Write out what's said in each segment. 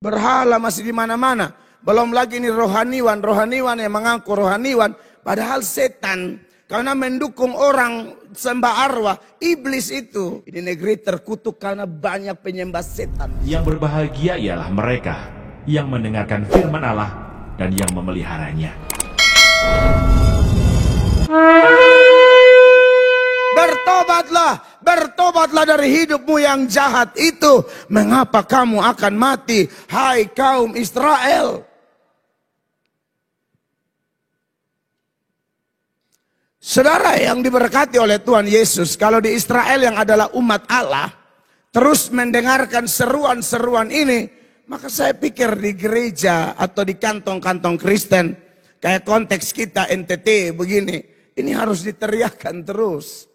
Berhala masih di mana-mana. Belum lagi ini rohaniwan yang mengaku rohaniwan. Padahal setan. Karena mendukung orang sembah arwah. Iblis itu. Ini negeri terkutuk karena banyak penyembah setan. Yang berbahagia ialah mereka yang mendengarkan firman Allah dan yang memeliharanya. Bertobatlah dari hidupmu yang jahat itu. Mengapa kamu akan mati, hai kaum Israel? Saudara yang diberkati oleh Tuhan Yesus, kalau di Israel yang adalah umat Allah, terus mendengarkan seruan-seruan ini, maka saya pikir di gereja atau di kantong-kantong Kristen, kayak konteks kita NTT begini, ini harus diteriakkan terus.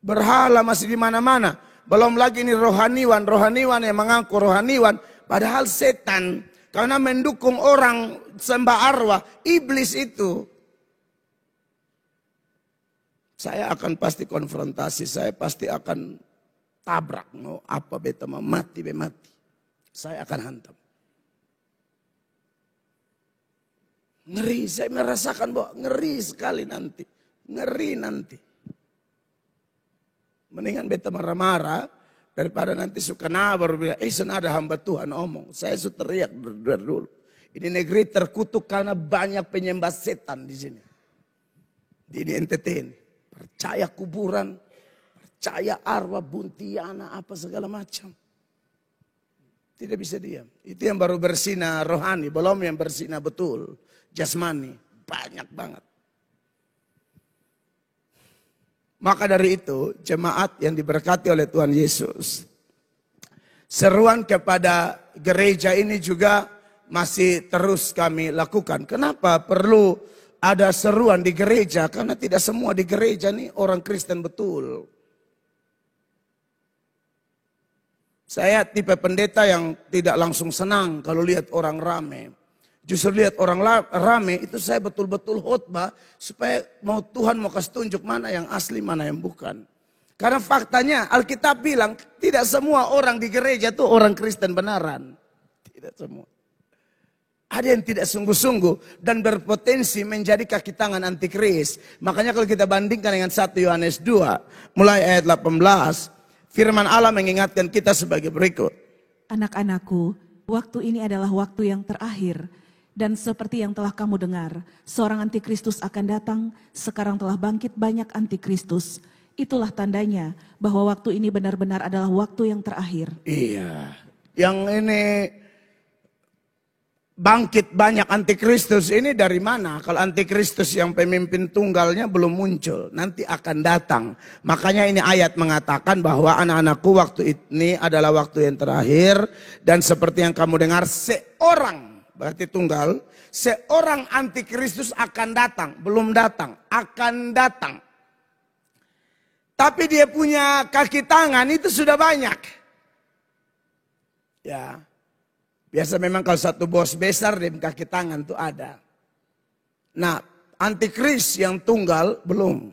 Berhala masih di mana-mana. Belum lagi ini rohaniwan yang mengaku rohaniwan. Padahal setan. Karena mendukung orang sembah arwah. Iblis itu. Saya akan pasti konfrontasi. Saya pasti akan tabrak. Mau apa beta mau mati. Saya akan hantam. Ngeri. Saya merasakan bahwa ngeri sekali nanti. Ngeri nanti. Mendingan beta marah-marah daripada nanti suka baru bilang, ada hamba Tuhan omong. Saya sudah teriak dulu. Ini negeri terkutuk karena banyak penyembah setan di sini. Di NTT ini. Percaya kuburan, percaya arwah, buntiana, apa segala macam. Tidak bisa diam. Itu yang baru bersinar rohani, belum yang bersinar betul. Jasmani, banyak banget. Maka dari itu, jemaat yang diberkati oleh Tuhan Yesus, seruan kepada gereja ini juga masih terus kami lakukan. Kenapa perlu ada seruan di gereja? Karena tidak semua di gereja nih orang Kristen betul. Saya tipe pendeta yang tidak langsung senang kalau lihat orang rame. Justru lihat orang rame itu saya betul-betul khotbah supaya Tuhan mau kasih tunjuk mana yang asli mana yang bukan. Karena faktanya Alkitab bilang tidak semua orang di gereja itu orang Kristen benaran. Tidak semua. Ada yang tidak sungguh-sungguh dan berpotensi menjadi kaki tangan antikris. Makanya kalau kita bandingkan dengan 1 Yohanes 2 mulai ayat 18, firman Allah mengingatkan kita sebagai berikut. Anak-anakku, waktu ini adalah waktu yang terakhir. Dan seperti yang telah kamu dengar, seorang antikristus akan datang, sekarang telah bangkit banyak antikristus. Itulah tandanya bahwa waktu ini benar-benar adalah waktu yang terakhir. Iya, yang ini bangkit banyak antikristus ini dari mana? Kalau antikristus yang pemimpin tunggalnya belum muncul, nanti akan datang. Makanya ini ayat mengatakan bahwa anak-anakku waktu ini adalah waktu yang terakhir. Dan seperti yang kamu dengar, seorang, berarti tunggal, seorang antikristus akan datang. Belum datang, akan datang. Tapi dia punya kaki tangan itu sudah banyak. Ya, biasa memang kalau satu bos besar dia kaki tangan itu ada. Nah, antikris yang tunggal belum.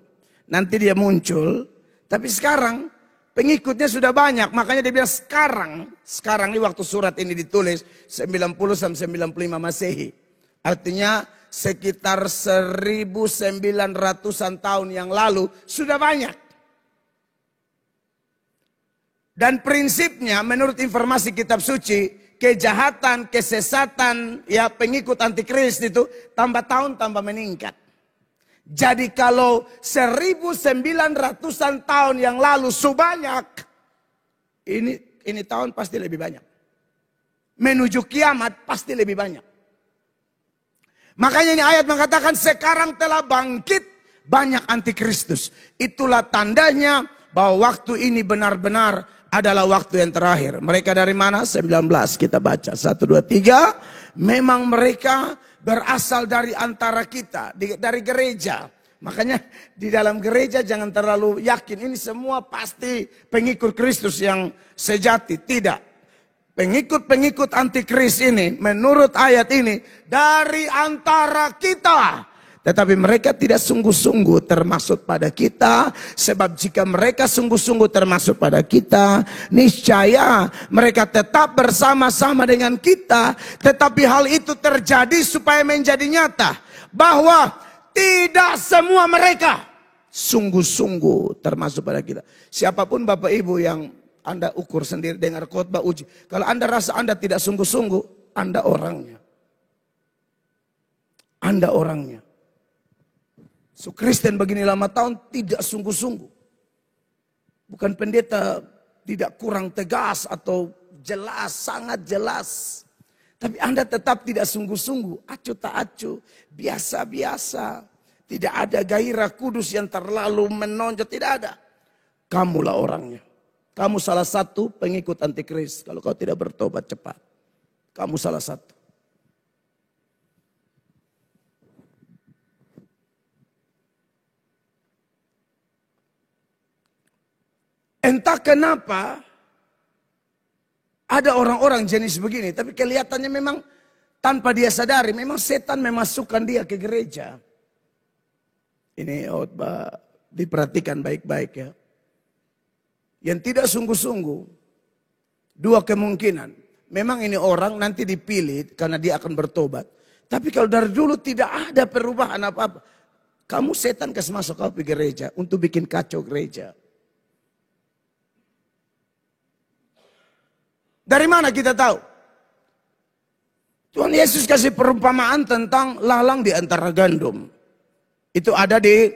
Nanti dia muncul. Tapi sekarang pengikutnya sudah banyak, makanya dia bilang sekarang ini waktu surat ini ditulis 90-95 Masehi. Artinya sekitar 1900-an tahun yang lalu sudah banyak. Dan prinsipnya menurut informasi kitab suci, kejahatan, kesesatan, ya pengikut antikris itu tambah tahun tambah meningkat. Jadi kalau 1900-an tahun yang lalu sebanyak, ini tahun pasti lebih banyak. Menuju kiamat pasti lebih banyak. Makanya ini ayat mengatakan sekarang telah bangkit banyak antikristus. Itulah tandanya bahwa waktu ini benar-benar adalah waktu yang terakhir. Mereka dari mana? 19 kita baca. 1, 2, 3. Memang mereka berasal dari antara kita, dari gereja. Makanya di dalam gereja jangan terlalu yakin ini semua pasti pengikut Kristus yang sejati. Tidak. Pengikut-pengikut antikris ini menurut ayat ini dari antara kita. Tetapi mereka tidak sungguh-sungguh termaksud pada kita. Sebab jika mereka sungguh-sungguh termasuk pada kita, niscaya mereka tetap bersama-sama dengan kita. Tetapi hal itu terjadi supaya menjadi nyata bahwa tidak semua mereka sungguh-sungguh termasuk pada kita. Siapapun Bapak Ibu yang Anda ukur sendiri dengar khotbah uji. Kalau Anda rasa Anda tidak sungguh-sungguh, Anda orangnya. Anda orangnya. So Kristen begini lama tahun tidak sungguh-sungguh. Bukan pendeta tidak kurang tegas atau jelas, sangat jelas. Tapi Anda tetap tidak sungguh-sungguh. Acuh tak acuh, biasa-biasa. Tidak ada gairah kudus yang terlalu menonjol, tidak ada. Kamulah orangnya. Kamu salah satu pengikut antikris. Kalau kau tidak bertobat cepat. Kamu salah satu. Entah kenapa ada orang-orang jenis begini, tapi kelihatannya memang tanpa dia sadari, memang setan memasukkan dia ke gereja. Ini diperhatikan baik-baik ya. Yang tidak sungguh-sungguh, dua kemungkinan. Memang ini orang nanti dipilih karena dia akan bertobat. Tapi kalau dari dulu tidak ada perubahan apa-apa, kamu setan kasih masuk kau ke gereja untuk bikin kacau gereja. Dari mana kita tahu? Tuhan Yesus kasih perumpamaan tentang lalang di antara gandum. Itu ada di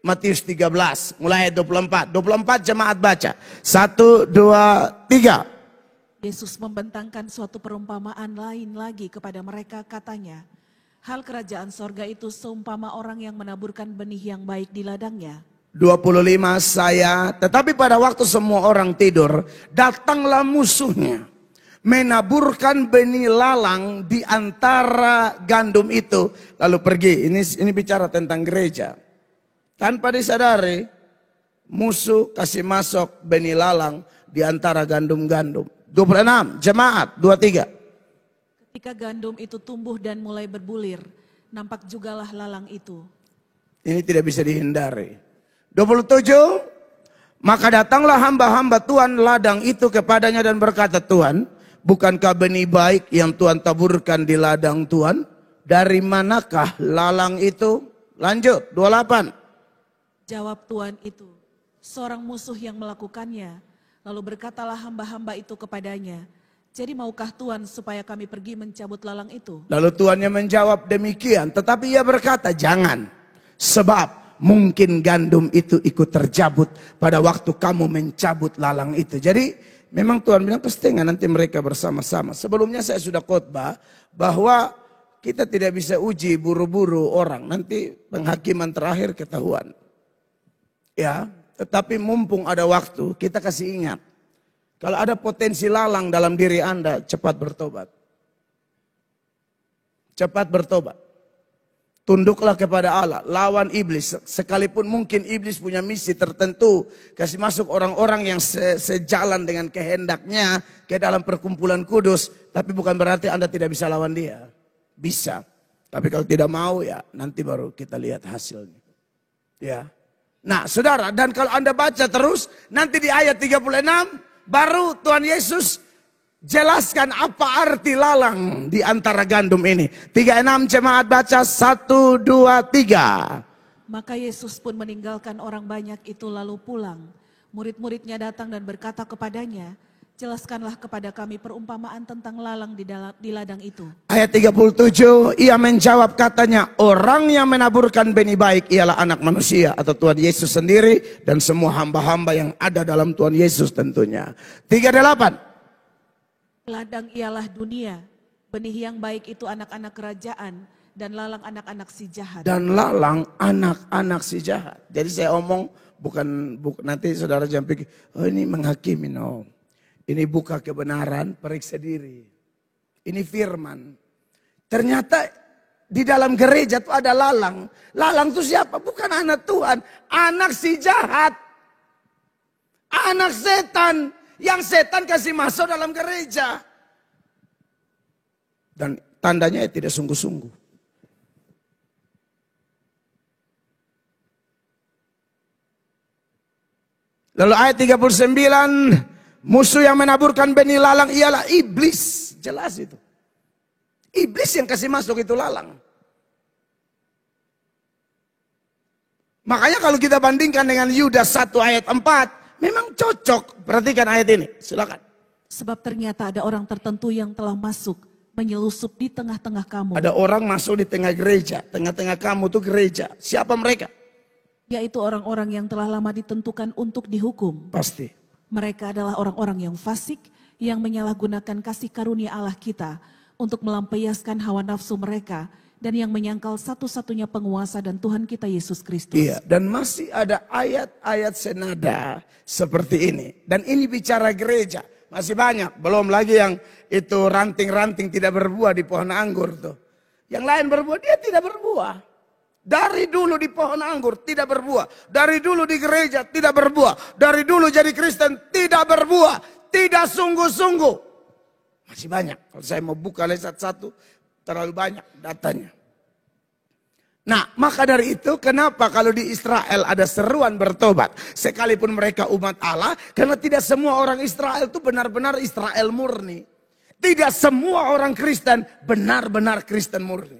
Matius 13, mulai ayat 24. 24 jemaat baca. 1, 2, 3. Yesus membentangkan suatu perumpamaan lain lagi kepada mereka, katanya, hal kerajaan sorga itu seumpama orang yang menaburkan benih yang baik di ladangnya. 25 tetapi pada waktu semua orang tidur, datanglah musuhnya, menaburkan benih lalang di antara gandum itu, lalu pergi. Ini bicara tentang gereja. Tanpa disadari, musuh kasih masuk benih lalang di antara gandum-gandum. 26, jemaat 23. Ketika gandum itu tumbuh dan mulai berbulir, nampak jugalah lalang itu. Ini tidak bisa dihindari. 27, maka datanglah hamba-hamba Tuhan ladang itu kepadanya dan berkata, Tuhan, bukankah benih baik yang Tuhan taburkan di ladang Tuhan? Dari manakah lalang itu? Lanjut, 28. Jawab Tuhan itu, seorang musuh yang melakukannya. Lalu berkatalah hamba-hamba itu kepadanya, jadi maukah Tuhan supaya kami pergi mencabut lalang itu? Lalu Tuannya menjawab demikian, tetapi ia berkata, jangan, sebab mungkin gandum itu ikut terjabut pada waktu kamu mencabut lalang itu. Jadi memang Tuhan bilang setengah nanti mereka bersama-sama. Sebelumnya saya sudah khotbah bahwa kita tidak bisa uji buru-buru orang. Nanti penghakiman terakhir ketahuan. Ya, tetapi mumpung ada waktu kita kasih ingat. Kalau ada potensi lalang dalam diri Anda, cepat bertobat. Cepat bertobat. Tunduklah kepada Allah, lawan iblis. Sekalipun mungkin iblis punya misi tertentu, kasih masuk orang-orang yang sejalan dengan kehendaknya ke dalam perkumpulan kudus. Tapi bukan berarti Anda tidak bisa lawan dia. Bisa. Tapi kalau tidak mau ya nanti baru kita lihat hasilnya. Ya. Nah saudara, dan kalau Anda baca terus, nanti di ayat 36, baru Tuhan Yesus jelaskan apa arti lalang di antara gandum ini. 36 jemaat baca, 1, 2, 3. Maka Yesus pun meninggalkan orang banyak itu lalu pulang. Murid-muridnya datang dan berkata kepadanya, jelaskanlah kepada kami perumpamaan tentang lalang di ladang itu. Ayat 37, ia menjawab katanya, orang yang menaburkan benih baik ialah anak manusia atau Tuhan Yesus sendiri dan semua hamba-hamba yang ada dalam Tuhan Yesus tentunya. 38. Ladang ialah dunia, benih yang baik itu anak-anak kerajaan, dan lalang anak-anak si jahat. Dan lalang anak-anak si jahat. Jadi saya omong bukan nanti saudara jangan pikir, oh ini menghakimi, no. Ini buka kebenaran, periksa diri. Ini firman. Ternyata di dalam gereja itu ada lalang. Lalang itu siapa? Bukan anak Tuhan, anak si jahat. Anak setan. Yang setan kasih masuk dalam gereja. Dan tandanya tidak sungguh-sungguh. Lalu ayat 39, musuh yang menaburkan benih lalang ialah iblis. Jelas itu. Iblis yang kasih masuk itu lalang. Makanya kalau kita bandingkan dengan Yudas 1 ayat 4, memang cocok. Perhatikan ayat ini, silakan. Sebab ternyata ada orang tertentu yang telah masuk, menyelusup di tengah-tengah kamu. Ada orang masuk di tengah gereja, tengah-tengah kamu tuh gereja. Siapa mereka? Yaitu orang-orang yang telah lama ditentukan untuk dihukum. Pasti. Mereka adalah orang-orang yang fasik, yang menyalahgunakan kasih karunia Allah kita untuk melampiaskan hawa nafsu mereka, dan yang menyangkal satu-satunya penguasa dan Tuhan kita Yesus Kristus. Iya, dan masih ada ayat-ayat senada seperti ini. Dan ini bicara gereja, masih banyak. Belum lagi yang itu ranting-ranting tidak berbuah di pohon anggur tuh. Yang lain berbuah, dia tidak berbuah. Dari dulu di pohon anggur tidak berbuah. Dari dulu di gereja tidak berbuah. Dari dulu jadi Kristen tidak berbuah. Tidak sungguh-sungguh. Masih banyak. Kalau saya mau buka satu-satu, terlalu banyak datanya. Nah, maka dari itu kenapa kalau di Israel ada seruan bertobat. Sekalipun mereka umat Allah. Karena tidak semua orang Israel itu benar-benar Israel murni. Tidak semua orang Kristen benar-benar Kristen murni.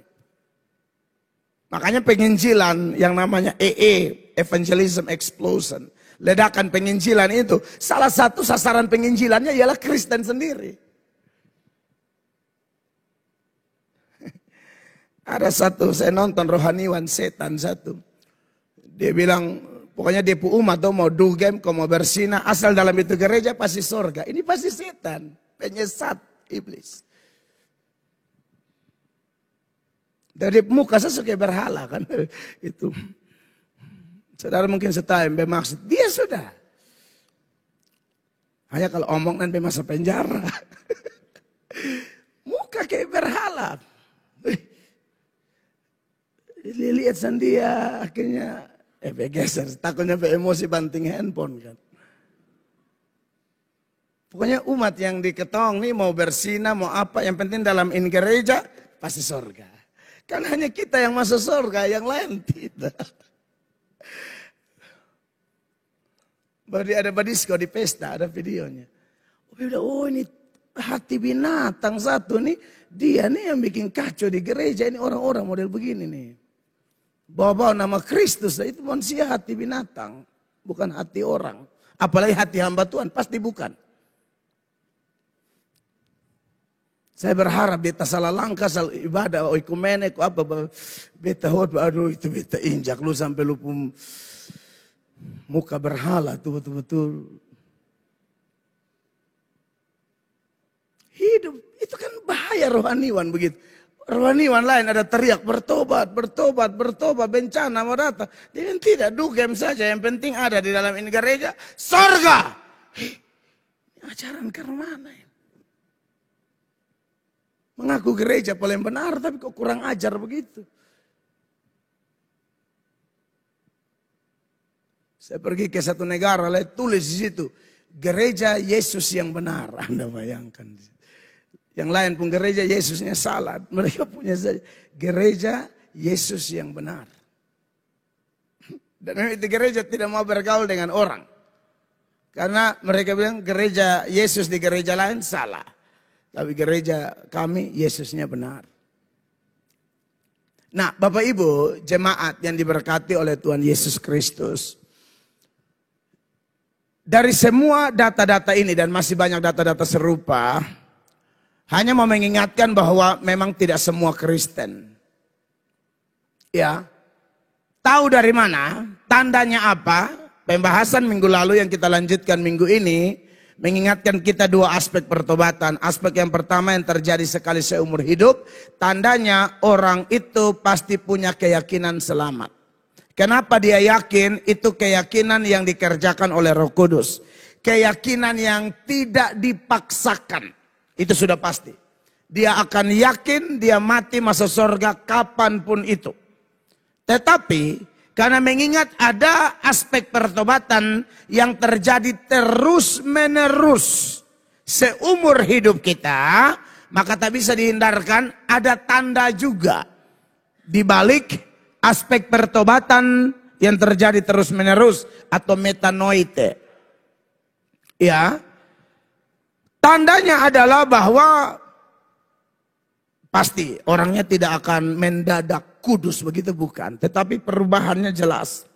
Makanya penginjilan yang namanya Evangelism Explosion. Ledakan penginjilan itu. Salah satu sasaran penginjilannya ialah Kristen sendiri. Ada satu, saya nonton rohaniwan setan satu. Dia bilang, pokoknya dia umat tuh mau dugem, mau bersina, asal dalam itu gereja pasti surga. Ini pasti setan, penyesat iblis. Dari muka saya suka berhala kan. Itu. Saudara mungkin setahun bermaksud, dia sudah. Hanya kalau omong nanti masuk penjara. Muka kayak berhala. Lihat sandia akhirnya geser. Takutnya emosi banting handphone kan. Pokoknya umat yang diketong nih mau bersina mau apa. Yang penting dalam gereja pasti surga. Kan hanya kita yang masuk surga, yang lain tidak. Baru ada badisko di pesta, ada videonya. Oh ini hati binatang satu nih. Dia nih yang bikin kacau di gereja. Ini orang-orang model begini nih. Bawa-bawa nama Kristus. Itu manusia hati binatang. Bukan hati orang. Apalagi hati hamba Tuhan. Pasti bukan. Saya berharap beta salah langkah, salah ibadah, oikumene, apa. Beta aduh itu beta injak lu sampai lu muka berhala tuh betul-betul. Hidup itu kan bahaya rohaniwan begitu. Rohaniwan lain ada teriak bertobat, bencana mau datang. Dia tidak dugem saja, yang penting ada di dalam gereja, sorga. Ini ajaran ke mana ya? Mengaku gereja paling benar tapi kok kurang ajar begitu. Saya pergi ke satu negara, lihat tulis di situ, gereja Yesus yang benar. Anda bayangkan. Yang lain pun gereja Yesusnya salah. Mereka punya saja gereja Yesus yang benar. Dan itu gereja tidak mau bergaul dengan orang. Karena mereka bilang gereja Yesus di gereja lain salah. Tapi gereja kami Yesusnya benar. Nah Bapak Ibu jemaat yang diberkati oleh Tuhan Yesus Kristus. Dari semua data-data ini dan masih banyak data-data serupa, hanya mau mengingatkan bahwa memang tidak semua Kristen. Ya, tahu dari mana, tandanya apa? Pembahasan minggu lalu yang kita lanjutkan minggu ini, mengingatkan kita dua aspek pertobatan. Aspek yang pertama yang terjadi sekali seumur hidup, tandanya orang itu pasti punya keyakinan selamat. Kenapa dia yakin? Itu keyakinan yang dikerjakan oleh Roh Kudus. Keyakinan yang tidak dipaksakan. Itu sudah pasti. Dia akan yakin dia mati masuk surga kapanpun itu. Tetapi karena mengingat ada aspek pertobatan yang terjadi terus menerus seumur hidup kita, maka tak bisa dihindarkan ada tanda juga di balik aspek pertobatan yang terjadi terus menerus atau metanoite. ya, tandanya adalah bahwa pasti orangnya tidak akan mendadak kudus, begitu bukan. Tetapi perubahannya jelas.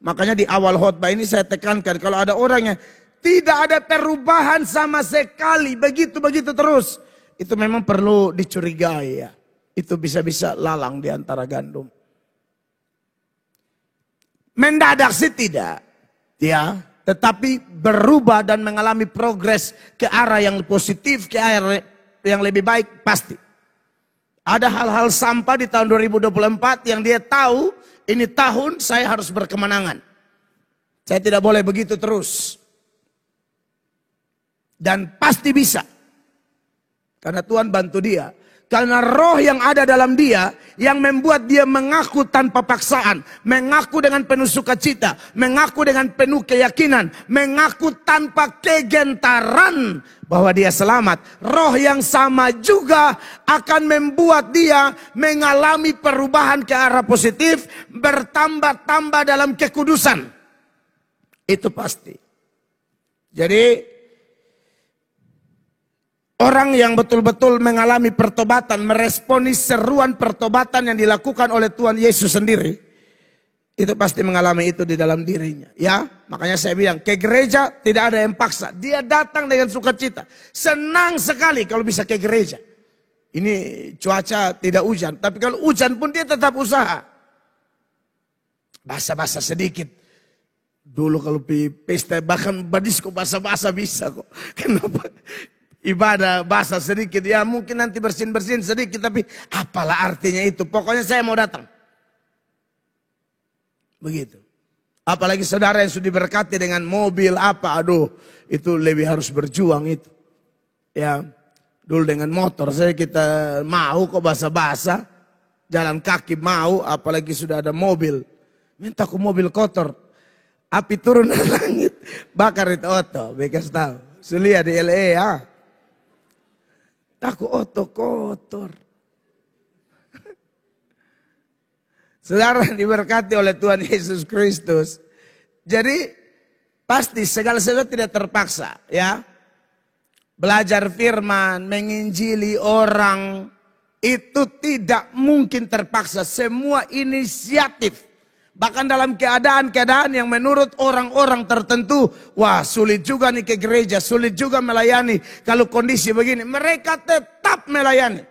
Makanya di awal khotbah ini saya tekankan, kalau ada orang yang tidak ada perubahan sama sekali, begitu-begitu terus, itu memang perlu dicurigai ya. Itu bisa-bisa lalang di antara gandum. Mendadak sih tidak, ya, tetapi berubah dan mengalami progres ke arah yang positif, ke arah yang lebih baik pasti. Ada hal-hal sampah di tahun 2024 yang dia tahu ini tahun saya harus berkemenangan. Saya tidak boleh begitu terus. Dan pasti bisa. Karena Tuhan bantu dia. Karena roh yang ada dalam dia yang membuat dia mengaku tanpa paksaan, mengaku dengan penuh sukacita, mengaku dengan penuh keyakinan, mengaku tanpa kegentaran bahwa dia selamat. Roh yang sama juga akan membuat dia mengalami perubahan ke arah positif, bertambah-tambah dalam kekudusan. Itu pasti. Jadi orang yang betul-betul mengalami pertobatan, meresponi seruan pertobatan yang dilakukan oleh Tuhan Yesus sendiri, itu pasti mengalami itu di dalam dirinya. Ya, makanya saya bilang ke gereja tidak ada yang paksa. Dia datang dengan sukacita, senang sekali kalau bisa ke gereja. Ini cuaca tidak hujan, tapi kalau hujan pun dia tetap usaha. Basa-basa sedikit. Dulu kalau pesta bahkan badisko basa-basa bisa kok. Kenapa? Ibadah basah sedikit, ya mungkin nanti bersin-bersin sedikit, tapi apalah artinya itu. Pokoknya saya mau datang. Begitu. Apalagi saudara yang sudah diberkati dengan mobil apa, aduh itu lebih harus berjuang itu. Ya, dulu dengan motor saya kita mau kok basah-basah, jalan kaki mau, apalagi sudah ada mobil. Minta ke mobil kotor, api turun dari langit, bakar itu oto, bekas tahu. Sulia di LA ya. Aku oto kotor. Saudara diberkati oleh Tuhan Yesus Kristus. Jadi pasti segala sesuatu tidak terpaksa ya. Belajar firman, menginjili orang itu tidak mungkin terpaksa. Semua inisiatif. Bahkan dalam keadaan-keadaan yang menurut orang-orang tertentu, wah sulit juga nih ke gereja, sulit juga melayani. Kalau kondisi begini, mereka tetap melayani.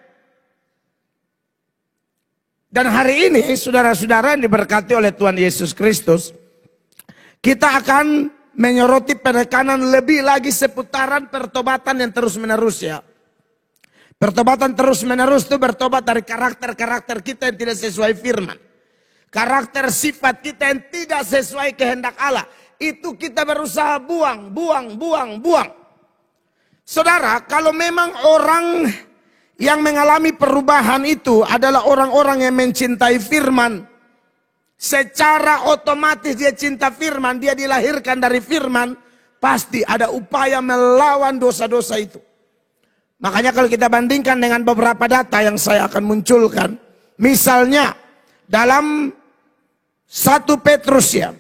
Dan hari ini saudara-saudara yang diberkati oleh Tuhan Yesus Kristus, kita akan menyoroti penekanan lebih lagi seputaran pertobatan yang terus-menerus ya. Pertobatan terus-menerus itu bertobat dari karakter-karakter kita yang tidak sesuai firman. Karakter sifat kita yang tidak sesuai kehendak Allah. Itu kita berusaha buang. Saudara, kalau memang orang yang mengalami perubahan itu adalah orang-orang yang mencintai firman. Secara otomatis dia cinta firman, dia dilahirkan dari firman. Pasti ada upaya melawan dosa-dosa itu. Makanya kalau kita bandingkan dengan beberapa data yang saya akan munculkan. Misalnya dalam 1 Petrus ya,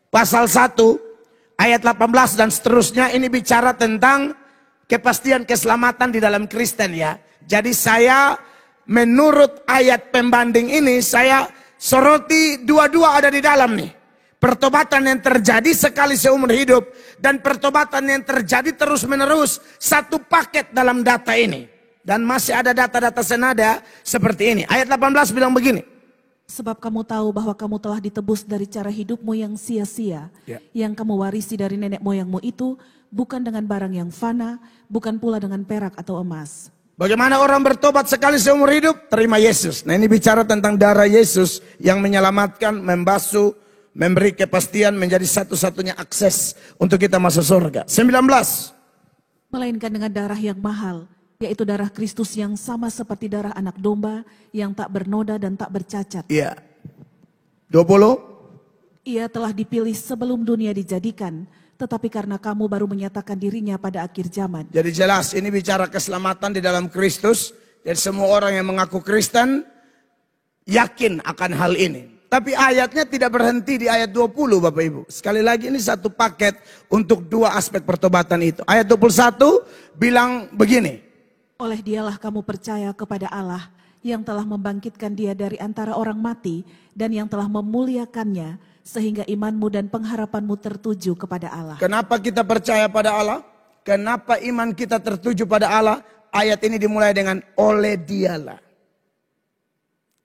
pasal 1 ayat 18 dan seterusnya, ini bicara tentang kepastian keselamatan di dalam Kristen ya. Jadi saya menurut ayat pembanding ini saya soroti dua-dua ada di dalam nih. Pertobatan yang terjadi sekali seumur hidup dan pertobatan yang terjadi terus menerus, satu paket dalam data ini. Dan masih ada data-data senada seperti ini. Ayat 18 bilang begini. Sebab kamu tahu bahwa kamu telah ditebus dari cara hidupmu yang sia-sia. Yang kamu warisi dari nenek moyangmu itu bukan dengan barang yang fana, bukan pula dengan perak atau emas. Bagaimana orang bertobat sekali seumur hidup? Terima Yesus. Nah ini bicara tentang darah Yesus yang menyelamatkan, membasuh, memberi kepastian, menjadi satu-satunya akses untuk kita masuk surga. 19. Melainkan dengan darah yang mahal, yaitu darah Kristus yang sama seperti darah anak domba yang tak bernoda dan tak bercacat. Iya. 20. Ia telah dipilih sebelum dunia dijadikan, tetapi karena kamu baru menyatakan dirinya pada akhir zaman. Jadi jelas ini bicara keselamatan di dalam Kristus. Dan semua orang yang mengaku Kristen yakin akan hal ini. Tapi ayatnya tidak berhenti di ayat 20 Bapak Ibu. Sekali lagi ini satu paket untuk dua aspek pertobatan itu. Ayat 21 bilang begini. Oleh dialah kamu percaya kepada Allah yang telah membangkitkan dia dari antara orang mati dan yang telah memuliakannya sehingga imanmu dan pengharapanmu tertuju kepada Allah. Kenapa kita percaya pada Allah? Kenapa iman kita tertuju pada Allah? Ayat ini dimulai dengan oleh dialah.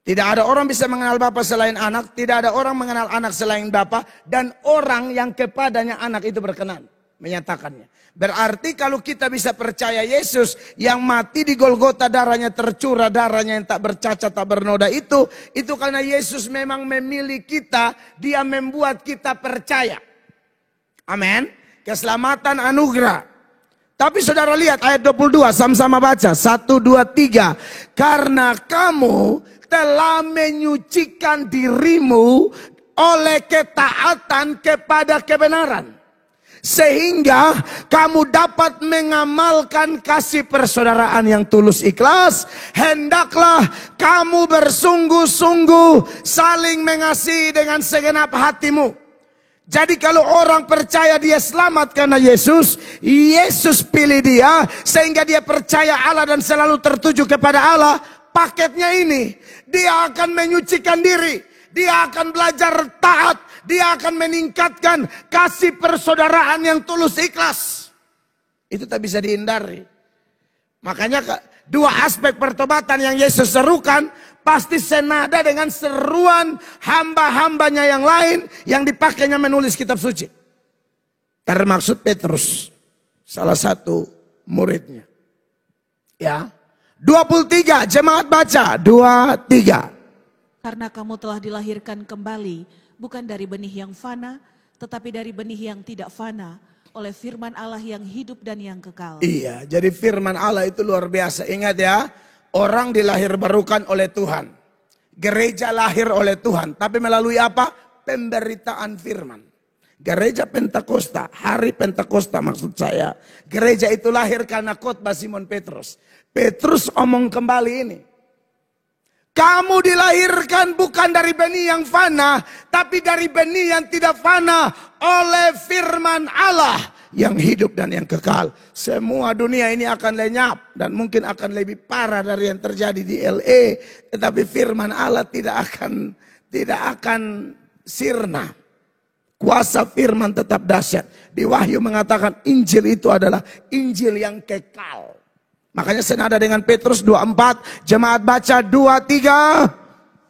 Tidak ada orang bisa mengenal Bapa selain anak. Tidak ada orang mengenal anak selain Bapa. Dan orang yang kepadanya anak itu berkenan. Menyatakannya. Berarti kalau kita bisa percaya Yesus yang mati di Golgota, darahnya tercurah, darahnya yang tak bercacat, tak bernoda itu karena Yesus memang memilih kita. Dia membuat kita percaya. Amin. Keselamatan anugerah. Tapi saudara lihat ayat 22, sama-sama baca. 1, 2, 3. Karena kamu telah menyucikan dirimu oleh ketaatan kepada kebenaran. Sehingga kamu dapat mengamalkan kasih persaudaraan yang tulus ikhlas. Hendaklah kamu bersungguh-sungguh saling mengasihi dengan segenap hatimu. Jadi kalau orang percaya dia selamat karena Yesus, Yesus pilih dia sehingga dia percaya Allah dan selalu tertuju kepada Allah. Paketnya ini, dia akan menyucikan diri, dia akan belajar taat, dia akan meningkatkan kasih persaudaraan yang tulus ikhlas. Itu tak bisa dihindari. Makanya dua aspek pertobatan yang Yesus serukan pasti senada dengan seruan hamba-hambanya yang lain yang dipakainya menulis kitab suci. Termaksud Petrus, salah satu muridnya. Ya. 23, jemaat baca, 23. Karena kamu telah dilahirkan kembali, bukan dari benih yang fana, tetapi dari benih yang tidak fana, oleh firman Allah yang hidup dan yang kekal. Iya, jadi firman Allah itu luar biasa. Ingat ya, orang dilahir barukan oleh Tuhan. Gereja lahir oleh Tuhan, tapi melalui apa? Pemberitaan firman. Gereja Pentakosta, hari Pentakosta maksud saya. Gereja itu lahir karena khotbah Simon Petrus. Petrus omong kembali ini. Kamu dilahirkan bukan dari benih yang fana, tapi dari benih yang tidak fana oleh firman Allah yang hidup dan yang kekal. Semua dunia ini akan lenyap dan mungkin akan lebih parah dari yang terjadi di LA, tetapi firman Allah tidak akan sirna. Kuasa firman tetap dahsyat. Di Wahyu mengatakan Injil itu adalah Injil yang kekal. Makanya senada dengan Petrus 24, jemaat baca 23.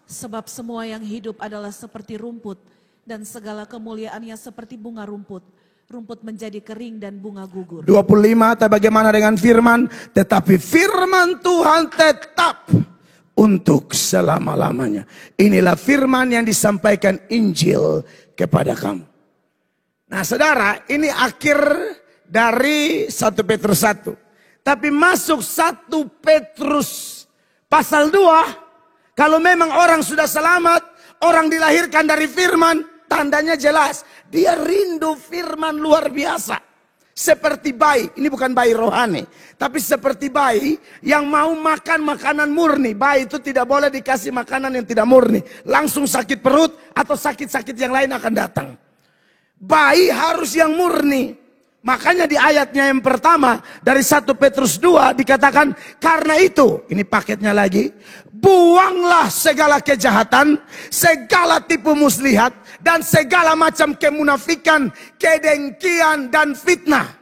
Sebab semua yang hidup adalah seperti rumput, dan segala kemuliaannya seperti bunga rumput. Rumput menjadi kering dan bunga gugur. 25, tapi bagaimana dengan firman? Tetapi firman Tuhan tetap untuk selama-lamanya. Inilah firman yang disampaikan Injil kepada kamu. Nah saudara, ini akhir dari 1 Petrus 1. Tapi masuk 1 Petrus pasal 2. Kalau memang orang sudah selamat, orang dilahirkan dari firman, tandanya jelas. Dia rindu firman luar biasa. Seperti bayi, ini bukan bayi rohani. Tapi seperti bayi yang mau makan makanan murni. Bayi itu tidak boleh dikasih makanan yang tidak murni. Langsung sakit perut atau sakit-sakit yang lain akan datang. Bayi harus yang murni. Makanya di ayatnya yang pertama dari 1 Petrus 2 dikatakan karena itu, ini paketnya lagi, buanglah segala kejahatan, segala tipu muslihat dan segala macam kemunafikan, kedengkian dan fitnah.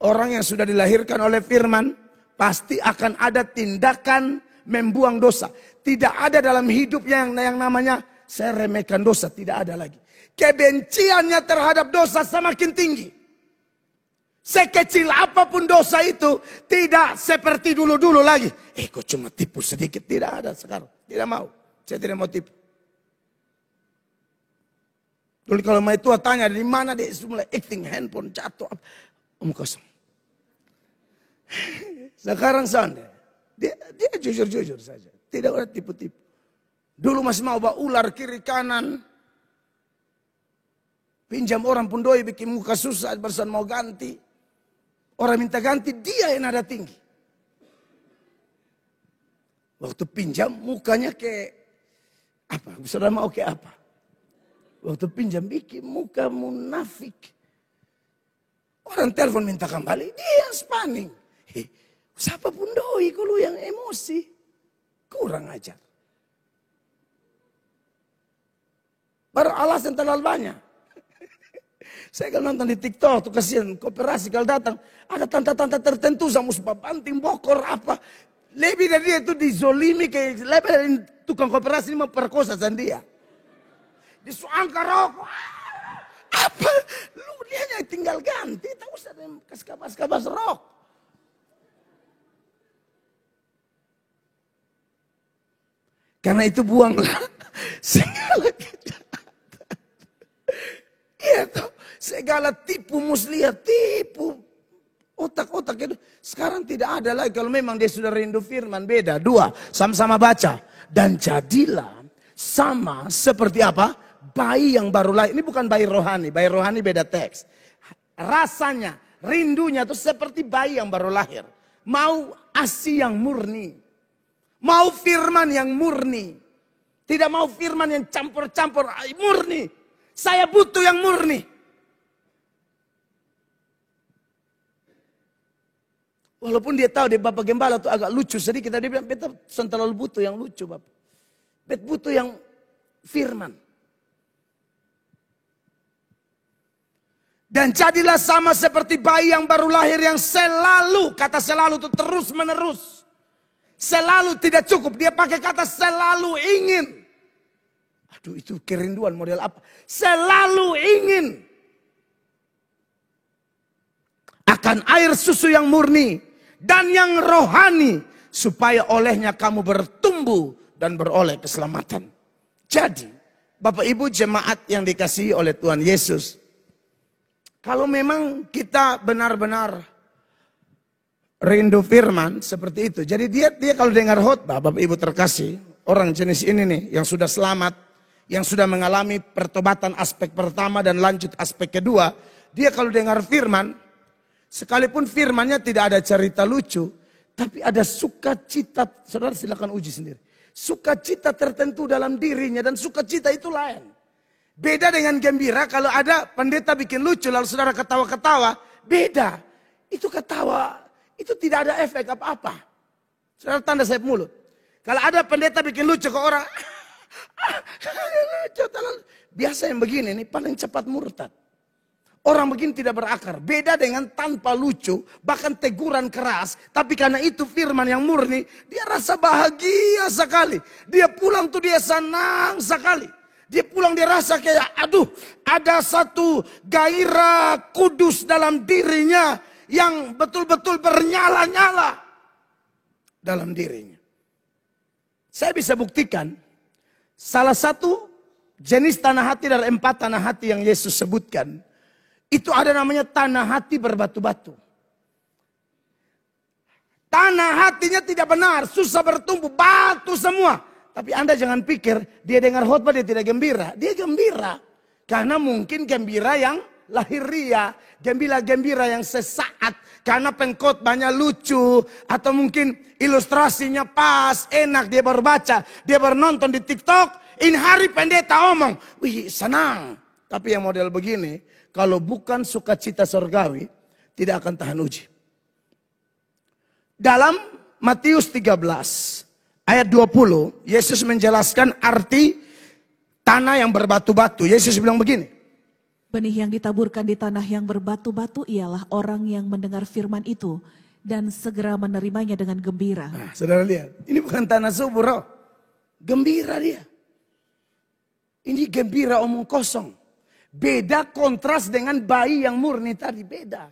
Orang yang sudah dilahirkan oleh firman pasti akan ada tindakan membuang dosa. Tidak ada dalam hidupnya yang namanya saya remehkan dosa, tidak ada lagi. Kebenciannya terhadap dosa semakin tinggi. Sekecil apapun dosa itu tidak seperti dulu-dulu lagi. Kok cuma tipu sedikit, tidak ada sekarang. Tidak mau, saya tidak mau tipu. Dulu kalau mai tua tanya di mana dia mulai acting handphone jatuh. Kosong. Sekarang sana dia jujur-jujur saja. Tidak ada tipu-tipu. Dulu masih mau bawa ular kiri kanan. Pinjam orang pun doi bikin muka susah bersan mau ganti. Orang minta ganti dia yang nada tinggi. Waktu pinjam mukanya kayak Apa? Saudara mau ke apa? Waktu pinjam bikin muka munafik. Orang telepon minta kembali, dia yang spaning. Siapa pun doi kalau yang emosi. Kurang ajar. Baru alasan terlalu banyak. Saya kalau nonton di TikTok tuh kasihan koperasi kalau datang. Ada tanda-tanda tertentu sama supaya banting bokor apa. Lebih dari dia itu dizolimi kayak lebih dari tukang koperasi ini memperkosa dia. Disuangka rokok. Apa? Lu dia yang tinggal ganti. Tak usah kabas-kabas rok. Karena itu buanglah segala kejahatan. Iya toh. Segala tipu muslihat, tipu. Otak-otak itu. Sekarang tidak ada lagi. Kalau memang dia sudah rindu firman, beda. Dua, sama-sama baca. Dan jadilah sama seperti apa? Bayi yang baru lahir. Ini bukan bayi rohani. Bayi rohani beda teks. Rasanya, rindunya itu seperti bayi yang baru lahir. Mau ASI yang murni. Mau firman yang murni. Tidak mau firman yang campur-campur. Murni. Saya butuh yang murni. Walaupun dia tahu dia Bapak Gembala itu agak lucu sedikit. Dia bilang, beta terlalu butuh yang lucu Bapak. Beta butuh yang firman. Dan jadilah sama seperti bayi yang baru lahir yang selalu. Kata selalu itu terus menerus. Selalu tidak cukup. Dia pakai kata selalu ingin. Aduh itu kerinduan model apa. Selalu ingin. Akan air susu yang murni. Dan yang rohani. Supaya olehnya kamu bertumbuh. Dan beroleh keselamatan. Jadi. Bapak Ibu jemaat yang dikasihi oleh Tuhan Yesus. Kalau memang kita benar-benar. Rindu firman. Seperti itu. Jadi dia kalau dengar khotbah. Bapak Ibu terkasih. Orang jenis ini nih. Yang sudah selamat. Yang sudah mengalami pertobatan aspek pertama. Dan lanjut aspek kedua. Dia kalau dengar firman. Sekalipun firmannya tidak ada cerita lucu, tapi ada sukacita. Saudara silakan uji sendiri. Sukacita tertentu dalam dirinya dan sukacita itu lain. Beda dengan gembira kalau ada pendeta bikin lucu lalu saudara ketawa-ketawa, beda. Itu ketawa, itu tidak ada efek apa-apa. Saudara tanda sayap mulut. Kalau ada pendeta bikin lucu ke orang, biasa yang begini nih paling cepat murtad. Orang begini tidak berakar. Beda dengan tanpa lucu. Bahkan teguran keras. Tapi karena itu firman yang murni. Dia rasa bahagia sekali. Dia pulang tuh dia senang sekali. Dia pulang dia rasa kayak aduh. Ada satu gairah kudus dalam dirinya. Yang betul-betul bernyala-nyala. Dalam dirinya. Saya bisa buktikan. Salah satu jenis tanah hati dari 4 tanah hati yang Yesus sebutkan. Itu ada namanya tanah hati berbatu-batu. Tanah hatinya tidak benar, susah bertumbuh, batu semua. Tapi Anda jangan pikir dia dengar khotbah dia tidak gembira. Dia gembira. Karena mungkin gembira yang lahiriah. Gembira yang sesaat. Karena pengkhotbahnya lucu. Atau mungkin ilustrasinya pas, enak. Dia baru baca, dia baru nonton di TikTok. Ini hari pendeta omong. Wih senang. Tapi yang model begini. Kalau bukan sukacita surgawi, tidak akan tahan uji. Dalam Matius 13, ayat 20, Yesus menjelaskan arti tanah yang berbatu-batu. Yesus bilang begini. Benih yang ditaburkan di tanah yang berbatu-batu ialah orang yang mendengar firman itu dan segera menerimanya dengan gembira. Nah, saudara lihat, ini bukan tanah subur, oh. Gembira dia. Ini gembira omong kosong. Beda kontras dengan bayi yang murni tadi, beda.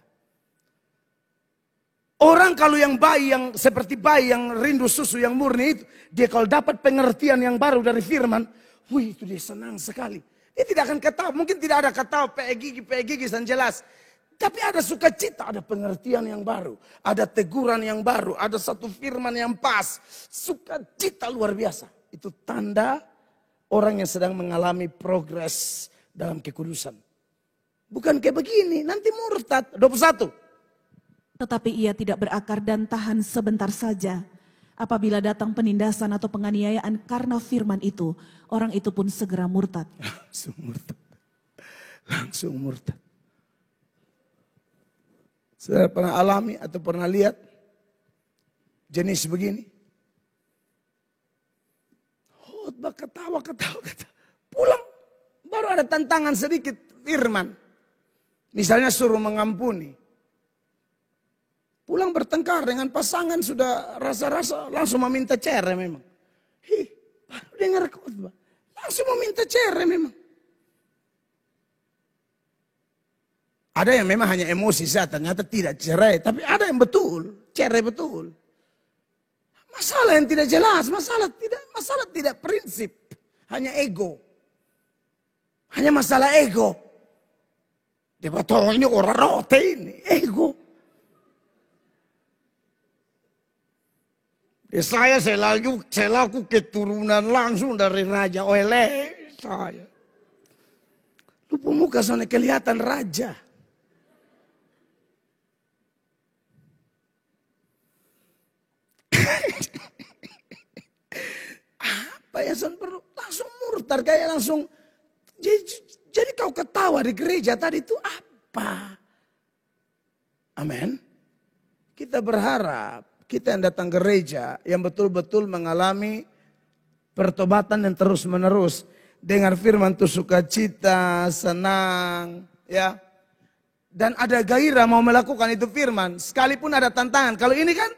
Orang kalau yang bayi yang seperti bayi yang rindu susu yang murni itu, dia kalau dapat pengertian yang baru dari firman, wih itu dia senang sekali. Dia tidak akan ketawa, mungkin tidak ada ketawa gigi dan jelas. Tapi ada sukacita, ada pengertian yang baru, ada teguran yang baru, ada satu firman yang pas. Sukacita luar biasa. Itu tanda orang yang sedang mengalami progres dalam kekudusan. Bukan kayak begini, nanti murtad. 21. Tetapi ia tidak berakar dan tahan sebentar saja. Apabila datang penindasan atau penganiayaan karena firman itu, orang itu pun segera murtad. Langsung murtad. Langsung murtad. Saudara pernah alami atau pernah lihat jenis begini? Khotbah ketawa. Pulang baru ada tantangan sedikit firman. Misalnya suruh mengampuni. Pulang bertengkar dengan pasangan sudah rasa-rasa langsung meminta cerai memang. Baru dengar khotbah langsung meminta cerai memang. Ada yang memang hanya emosi saja, ternyata tidak cerai. Tapi ada yang betul, cerai betul. Masalah yang tidak jelas, masalah tidak prinsip. Hanya ego. Hanya masalah ego. Dia betul ini orang rote ini, ego. Saya selaku keturunan langsung dari Raja oleh saya. Lupa muka soalnya kelihatan raja. Apa yang perlu langsung murtad kayak langsung. Jadi kau ketawa di gereja tadi itu apa? Amin. Kita berharap kita yang datang gereja yang betul-betul mengalami pertobatan dan terus menerus dengar firman itu sukacita, senang, ya. Dan ada gairah mau melakukan itu firman sekalipun ada tantangan. Kalau ini kan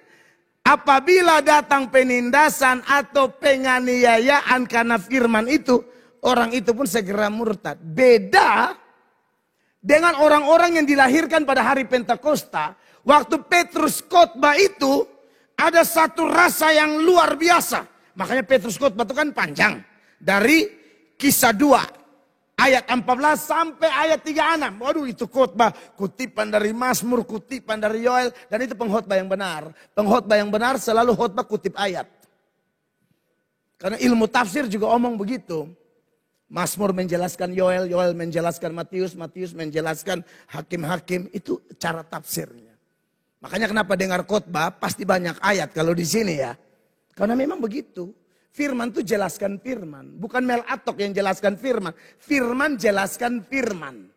apabila datang penindasan atau penganiayaan karena firman itu, orang itu pun segera murtad. Beda dengan orang-orang yang dilahirkan pada hari Pentakosta. Waktu Petrus khotbah itu ada satu rasa yang luar biasa. Makanya Petrus khotbah itu kan panjang. Dari Kisah 2 ayat 14 sampai ayat 36. Waduh, itu khotbah kutipan dari Mazmur, kutipan dari Yoel, dan itu pengkhotbah yang benar. Pengkhotbah yang benar selalu khotbah kutip ayat. Karena ilmu tafsir juga omong begitu. Mazmur menjelaskan Yoel, Yoel menjelaskan Matius, Matius menjelaskan Hakim-Hakim, itu cara tafsirnya. Makanya kenapa dengar khotbah pasti banyak ayat kalau di sini ya. Karena memang begitu. Firman itu jelaskan firman. Bukan Mel Atok yang jelaskan firman. Firman jelaskan firman.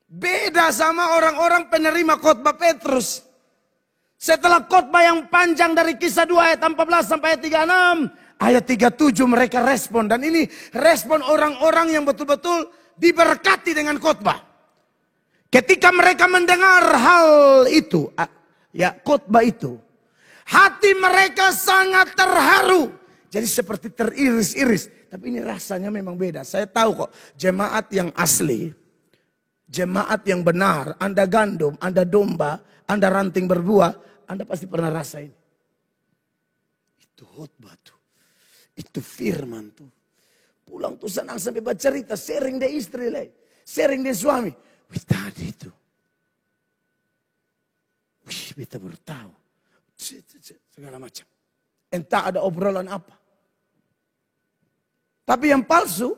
Beda sama orang-orang penerima khotbah Petrus. Setelah khotbah yang panjang dari Kisah 2 ayat 14 sampai ayat 36. Ayat 37 mereka respon. Dan ini respon orang-orang yang betul-betul diberkati dengan khotbah. Ketika mereka mendengar hal itu, ya khotbah itu, hati mereka sangat terharu. Jadi seperti teriris-iris. Tapi ini rasanya memang beda. Saya tahu kok jemaat yang asli, jemaat yang benar, Anda gandum, Anda domba, Anda ranting berbuah, Anda pasti pernah rasa ini. Itu khotbah tuh, itu firman tuh. Pulang tuh senang sampai bercerita, sharing deh istri, sharing deh suami. Wih tadi itu. Wih beta baru tahu. Segala macam. Entah ada obrolan apa. Tapi yang palsu,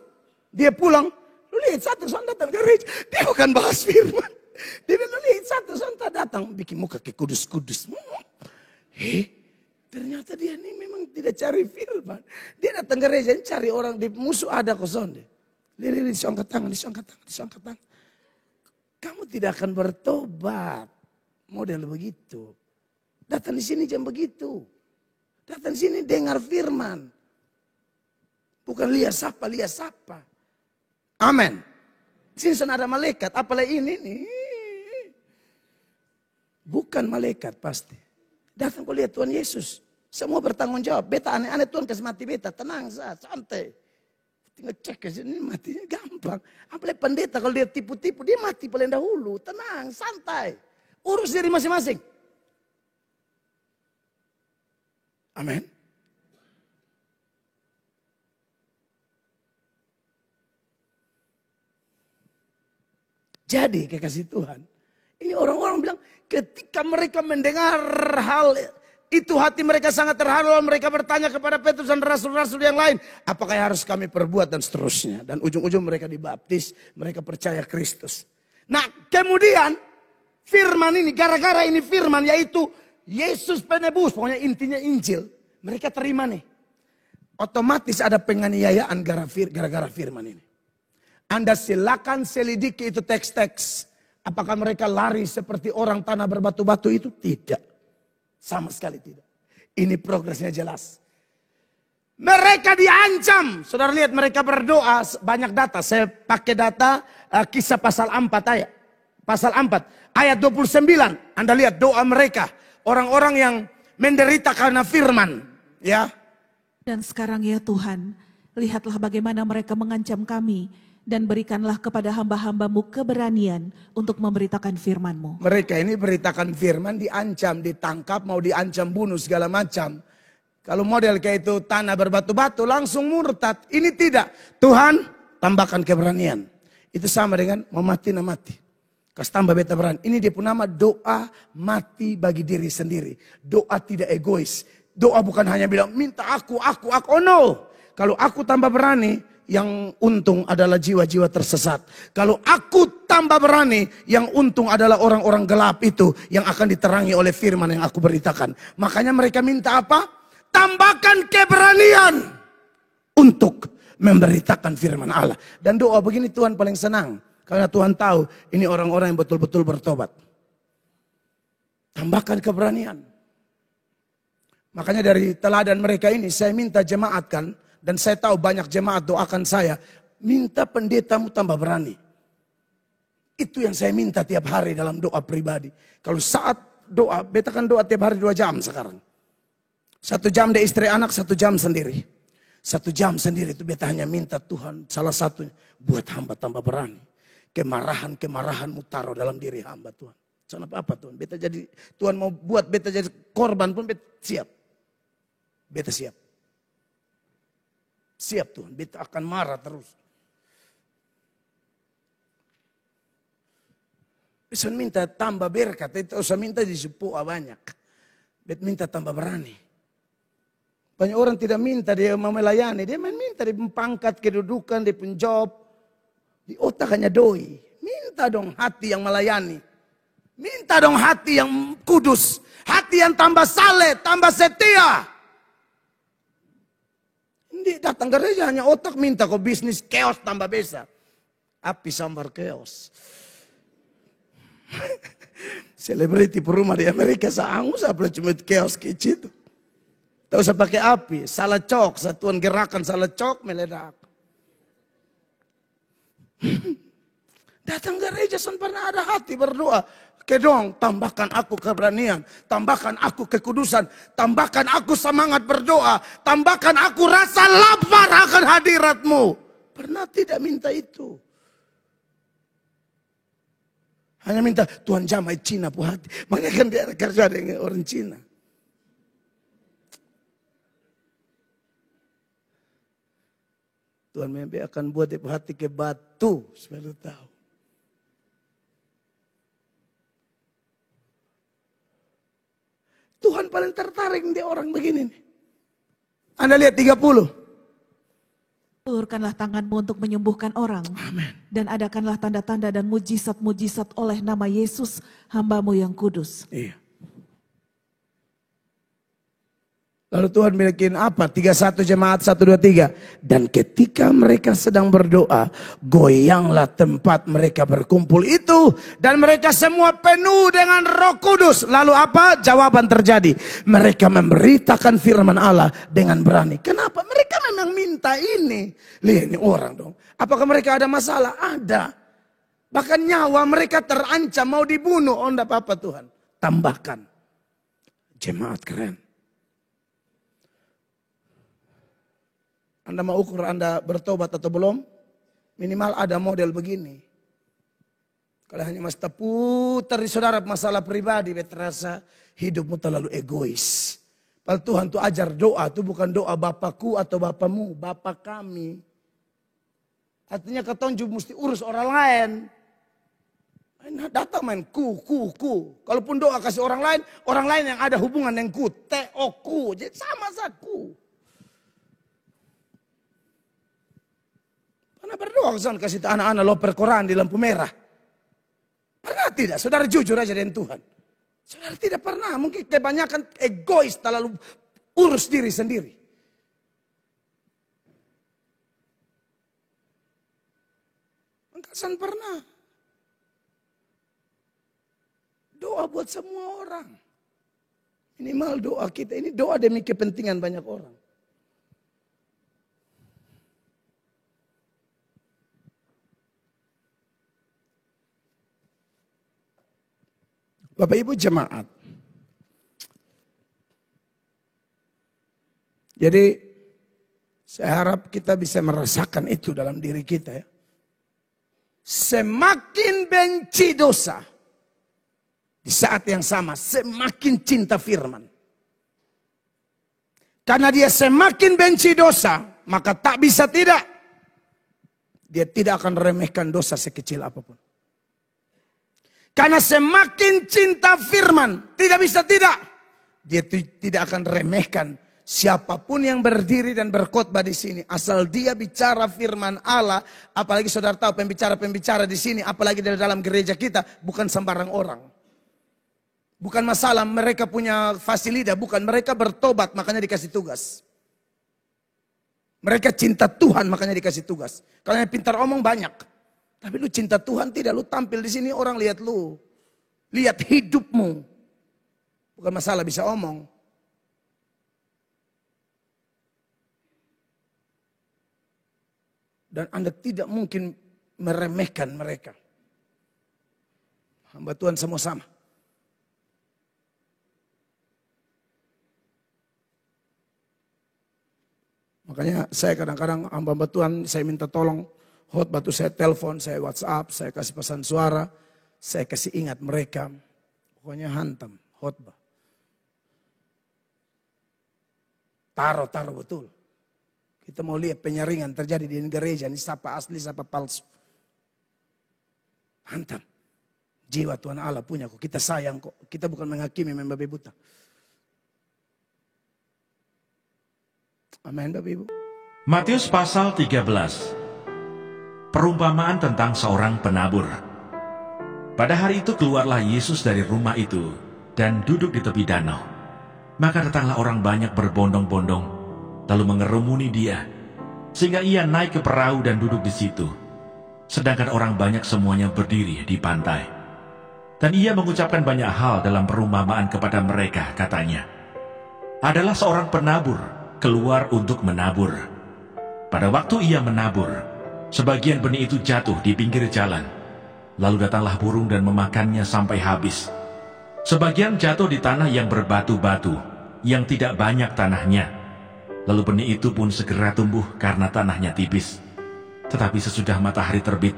dia pulang. Lu lihat satu son datang gereja. Dia bukan bahas firman. Dia bilang lu lihat satu son datang. Bikin muka kayak kudus-kudus. Ternyata dia ini memang tidak cari firman. Dia datang gereja cari orang di musuh ada kosong deh. Lihat disongkat tangan, disongkat tangan, disongkat tangan. Kamu tidak akan bertobat. Model begitu. Datang di sini jam begitu. Datang di sini dengar firman. Bukan lihat sapa. Amin. Sini sana ada malaikat. Apalagi ini nih. Bukan malaikat pasti. Datang kau lihat Tuhan Yesus. Semua bertanggung jawab. Beta aneh-aneh Tuhan kasih mati beta. Tenang santai. Tinggal cek ke sini matinya gampang. Apalagi pendeta kalau dia tipu-tipu dia mati paling dahulu. Tenang, santai. Urus diri masing-masing. Amin. Jadi kekasih Tuhan. Ini orang-orang bilang ketika mereka mendengar hal itu hati mereka sangat terharu. Mereka bertanya kepada Petrus dan rasul-rasul yang lain. Apakah yang harus kami perbuat dan seterusnya. Dan ujung-ujung mereka dibaptis. Mereka percaya Kristus. Nah kemudian firman ini, gara-gara ini firman yaitu Yesus penebus, pokoknya intinya Injil. Mereka terima nih. Otomatis ada penganiayaan gara-gara firman ini. Anda silakan selidiki itu teks-teks. Apakah mereka lari seperti orang tanah berbatu-batu itu? Tidak. Sama sekali tidak. Ini progresnya jelas. Mereka diancam. Saudara lihat mereka berdoa, banyak data. Saya pakai data Kisah pasal 4 ayat. Pasal 4 ayat 29. Anda lihat doa mereka. Orang-orang yang menderita karena firman. Ya. Dan sekarang ya Tuhan, lihatlah bagaimana mereka mengancam kami, dan berikanlah kepada hamba-hambamu keberanian untuk memberitakan firman-Mu. Mereka ini beritakan firman, diancam, ditangkap, mau diancam bunuh segala macam. Kalau model kayak itu tanah berbatu-batu langsung murtad. Ini tidak. Tuhan tambahkan keberanian. Itu sama dengan mau mati na mati. Kasih tambah beta berani. Ini dia pun nama doa mati bagi diri sendiri. Doa tidak egois. Doa bukan hanya bilang minta aku. Oh no. Kalau aku tambah berani, yang untung adalah jiwa-jiwa tersesat. Kalau aku tambah berani, yang untung adalah orang-orang gelap itu yang akan diterangi oleh firman yang aku beritakan. Makanya mereka minta apa? Tambahkan keberanian untuk memberitakan firman Allah. Dan doa begini Tuhan paling senang. Karena Tuhan tahu ini orang-orang yang betul-betul bertobat. Tambahkan keberanian. Makanya dari teladan mereka ini saya minta jemaatkan. Dan saya tahu banyak jemaat doakan saya. Minta pendetamu tambah berani. Itu yang saya minta tiap hari dalam doa pribadi. Kalau saat doa, beta kan doa tiap hari 2 jam sekarang. 1 jam dari istri anak, 1 jam sendiri. 1 jam sendiri itu beta hanya minta Tuhan salah satunya. Buat hamba tambah berani. Kemarahan-kemarahanmu taruh dalam diri hamba Tuhan. Kenapa apa Tuhan? Beta jadi, Tuhan mau buat beta jadi korban pun beta siap. Beta siap. Siap Tuhan, beta akan marah terus. Bisa minta tambah berkat, itu usah minta disepua banyak. Beta minta tambah berani. Banyak orang tidak minta dia mau melayani, dia minta dia pangkat kedudukan, dia pun job. Di otak hanya doi. Minta dong hati yang melayani. Minta dong hati yang kudus. Hati yang tambah saleh, tambah setia. Dia datang ke gereja hanya otak minta kok bisnis chaos tambah besar. Api sambar chaos. Selebriti perumah di Amerika seangus apa cuma chaos kecil itu. Tak usah pakai api, salah cok, satuan gerakan salah cok meledak. Datang ke gereja san pernah ada hati berdoa. Kedong, tambahkan aku keberanian, tambahkan aku kekudusan, tambahkan aku semangat berdoa, tambahkan aku rasa lapar akan hadiratmu. Pernah tidak minta itu? Hanya minta Tuhan jamai Cina pu hati. Makanya kan dia kerja dengan orang Cina. Tuhan mimpi akan buat dia hati ke batu, supaya lu tahu. Tuhan paling tertarik di orang begini nih. Anda lihat 30. Ulurkanlah tanganmu untuk menyembuhkan orang. Amin. Dan adakanlah tanda-tanda dan mujizat-mujizat oleh nama Yesus, hamba-Mu yang kudus. Iya. Lalu Tuhan bikin apa? 31 jemaat 1, 2, 3. Dan ketika mereka sedang berdoa, goyanglah tempat mereka berkumpul itu. Dan mereka semua penuh dengan Roh Kudus. Lalu apa? Jawaban terjadi. Mereka memberitakan firman Allah dengan berani. Kenapa? Mereka memang minta ini. Lihat ini orang dong. Apakah mereka ada masalah? Ada. Bahkan nyawa mereka terancam mau dibunuh. Oh enggak apa-apa Tuhan. Tambahkan. Jemaat keren. Anda mau ukur Anda bertobat atau belum? Minimal ada model begini. Kalau hanya mas putar di saudara masalah pribadi, terasa hidupmu terlalu egois. Padahal Tuhan tuh ajar doa, itu bukan doa Bapakku atau Bapamu, Bapak kami. Artinya ketonjuk mesti urus orang lain. Datang main ku. Kalaupun doa kasih orang lain yang ada hubungan dengan ku, ku, jadi sama saku. Karena berdoa kesana kasih anak-anak loper Quran di lampu merah. Pernah tidak? Saudara jujur aja dengan Tuhan. Saudara tidak pernah. Mungkin kebanyakan egois, terlalu urus diri sendiri. Engkasan pernah. Doa buat semua orang. Minimal doa kita. Ini doa demi kepentingan banyak orang. Bapak Ibu jemaat. Jadi saya harap kita bisa merasakan itu dalam diri kita ya. Semakin benci dosa, di saat yang sama semakin cinta firman. Karena dia semakin benci dosa, maka tak bisa tidak. Dia tidak akan remehkan dosa sekecil apapun. Karena semakin cinta firman, tidak bisa tidak. Dia tidak akan remehkan siapapun yang berdiri dan berkhotbah di sini. Asal dia bicara firman Allah, apalagi saudara tahu pembicara-pembicara di sini, apalagi dari dalam gereja kita, bukan sembarang orang. Bukan masalah mereka punya fasilitas, bukan. Mereka bertobat, makanya dikasih tugas. Mereka cinta Tuhan, makanya dikasih tugas. Kalau yang pintar omong banyak. Tapi lu cinta Tuhan tidak, lu tampil di sini orang lihat lu. Lihat hidupmu. Bukan masalah bisa omong. Dan Anda tidak mungkin meremehkan mereka. Hamba Tuhan semua sama. Makanya saya kadang-kadang hamba Tuhan saya minta tolong. Khotbah itu saya telepon, saya WhatsApp, saya kasih pesan suara, saya kasih ingat mereka. Pokoknya hantam khotbah. Taruh betul. Kita mau lihat penyaringan terjadi di gereja, ini siapa asli, siapa palsu. Hantam. Jiwa Tuhan Allah punya kok, kita sayang kok. Kita bukan menghakimi membabi buta. Amin Bapak Ibu. Matius pasal 13. Perumpamaan tentang seorang penabur. Pada hari itu keluarlah Yesus dari rumah itu dan duduk di tepi danau. Maka datanglah orang banyak berbondong-bondong, lalu mengerumuni dia, sehingga ia naik ke perahu dan duduk di situ. Sedangkan orang banyak semuanya berdiri di pantai. Dan ia mengucapkan banyak hal dalam perumpamaan kepada mereka, katanya, adalah seorang penabur keluar untuk menabur. Pada waktu ia menabur, sebagian benih itu jatuh di pinggir jalan. Lalu datanglah burung dan memakannya sampai habis. Sebagian jatuh di tanah yang berbatu-batu, yang tidak banyak tanahnya. Lalu benih itu pun segera tumbuh karena tanahnya tipis. Tetapi sesudah matahari terbit,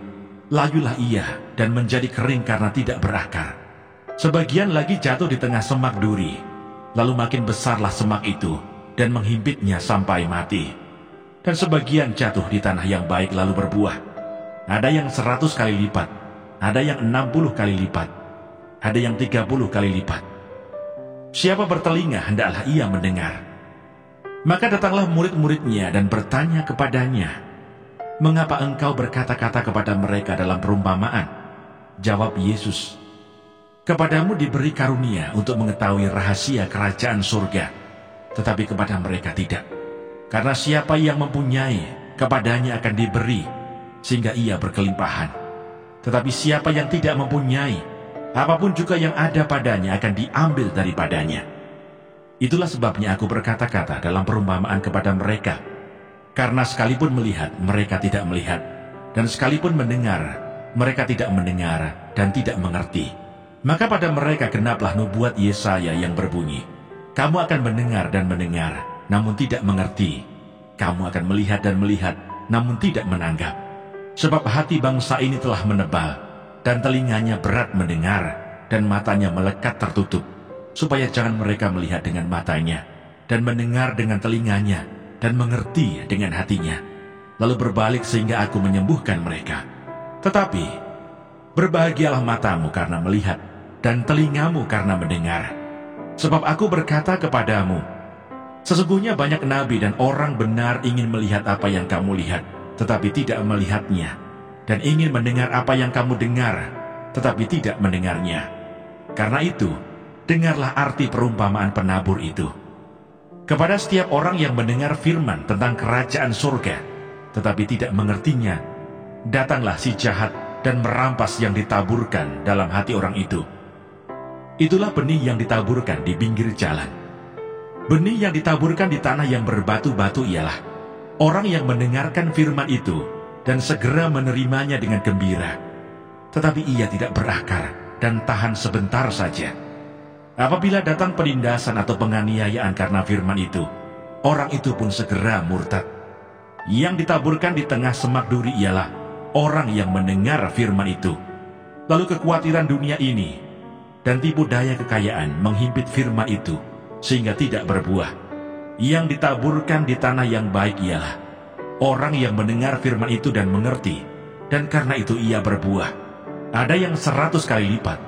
layulah ia dan menjadi kering karena tidak berakar. Sebagian lagi jatuh di tengah semak duri. Lalu makin besarlah semak itu dan menghimpitnya sampai mati. Dan sebagian jatuh di tanah yang baik lalu berbuah. Ada yang 100 kali lipat, ada yang 60 kali lipat, ada yang 30 kali lipat. Siapa bertelinga hendaklah ia mendengar. Maka datanglah murid-muridnya dan bertanya kepadanya, mengapa engkau berkata-kata kepada mereka dalam perumpamaan? Jawab Yesus, kepadamu diberi karunia untuk mengetahui rahasia kerajaan surga, tetapi kepada mereka tidak. Karena siapa yang mempunyai, kepadanya akan diberi, sehingga ia berkelimpahan. Tetapi siapa yang tidak mempunyai, apapun juga yang ada padanya akan diambil daripadanya. Itulah sebabnya aku berkata-kata dalam perumpamaan kepada mereka. Karena sekalipun melihat, mereka tidak melihat. Dan sekalipun mendengar, mereka tidak mendengar dan tidak mengerti. Maka pada mereka genaplah nubuat Yesaya yang berbunyi, kamu akan mendengar dan mendengar, namun tidak mengerti. Kamu akan melihat dan melihat, namun tidak menanggap. Sebab hati bangsa ini telah menebal, dan telinganya berat mendengar, dan matanya melekat tertutup, supaya jangan mereka melihat dengan matanya, dan mendengar dengan telinganya, dan mengerti dengan hatinya, lalu berbalik sehingga aku menyembuhkan mereka. Tetapi, berbahagialah matamu karena melihat, dan telingamu karena mendengar. Sebab aku berkata kepadamu, sesungguhnya banyak nabi dan orang benar ingin melihat apa yang kamu lihat, tetapi tidak melihatnya, dan ingin mendengar apa yang kamu dengar, tetapi tidak mendengarnya. Karena itu, dengarlah arti perumpamaan penabur itu. Kepada setiap orang yang mendengar firman tentang kerajaan surga, tetapi tidak mengertinya, datanglah si jahat dan merampas yang ditaburkan dalam hati orang itu. Itulah benih yang ditaburkan di pinggir jalan. Benih yang ditaburkan di tanah yang berbatu-batu ialah orang yang mendengarkan firman itu dan segera menerimanya dengan gembira, tetapi ia tidak berakar dan tahan sebentar saja. Apabila datang penindasan atau penganiayaan karena firman itu, orang itu pun segera murtad. Yang ditaburkan di tengah semak duri ialah orang yang mendengar firman itu, lalu kekhawatiran dunia ini dan tipu daya kekayaan menghimpit firman itu sehingga tidak berbuah. Yang ditaburkan di tanah yang baik ialah orang yang mendengar firman itu dan mengerti, dan karena itu ia berbuah. Ada yang 100 kali lipat,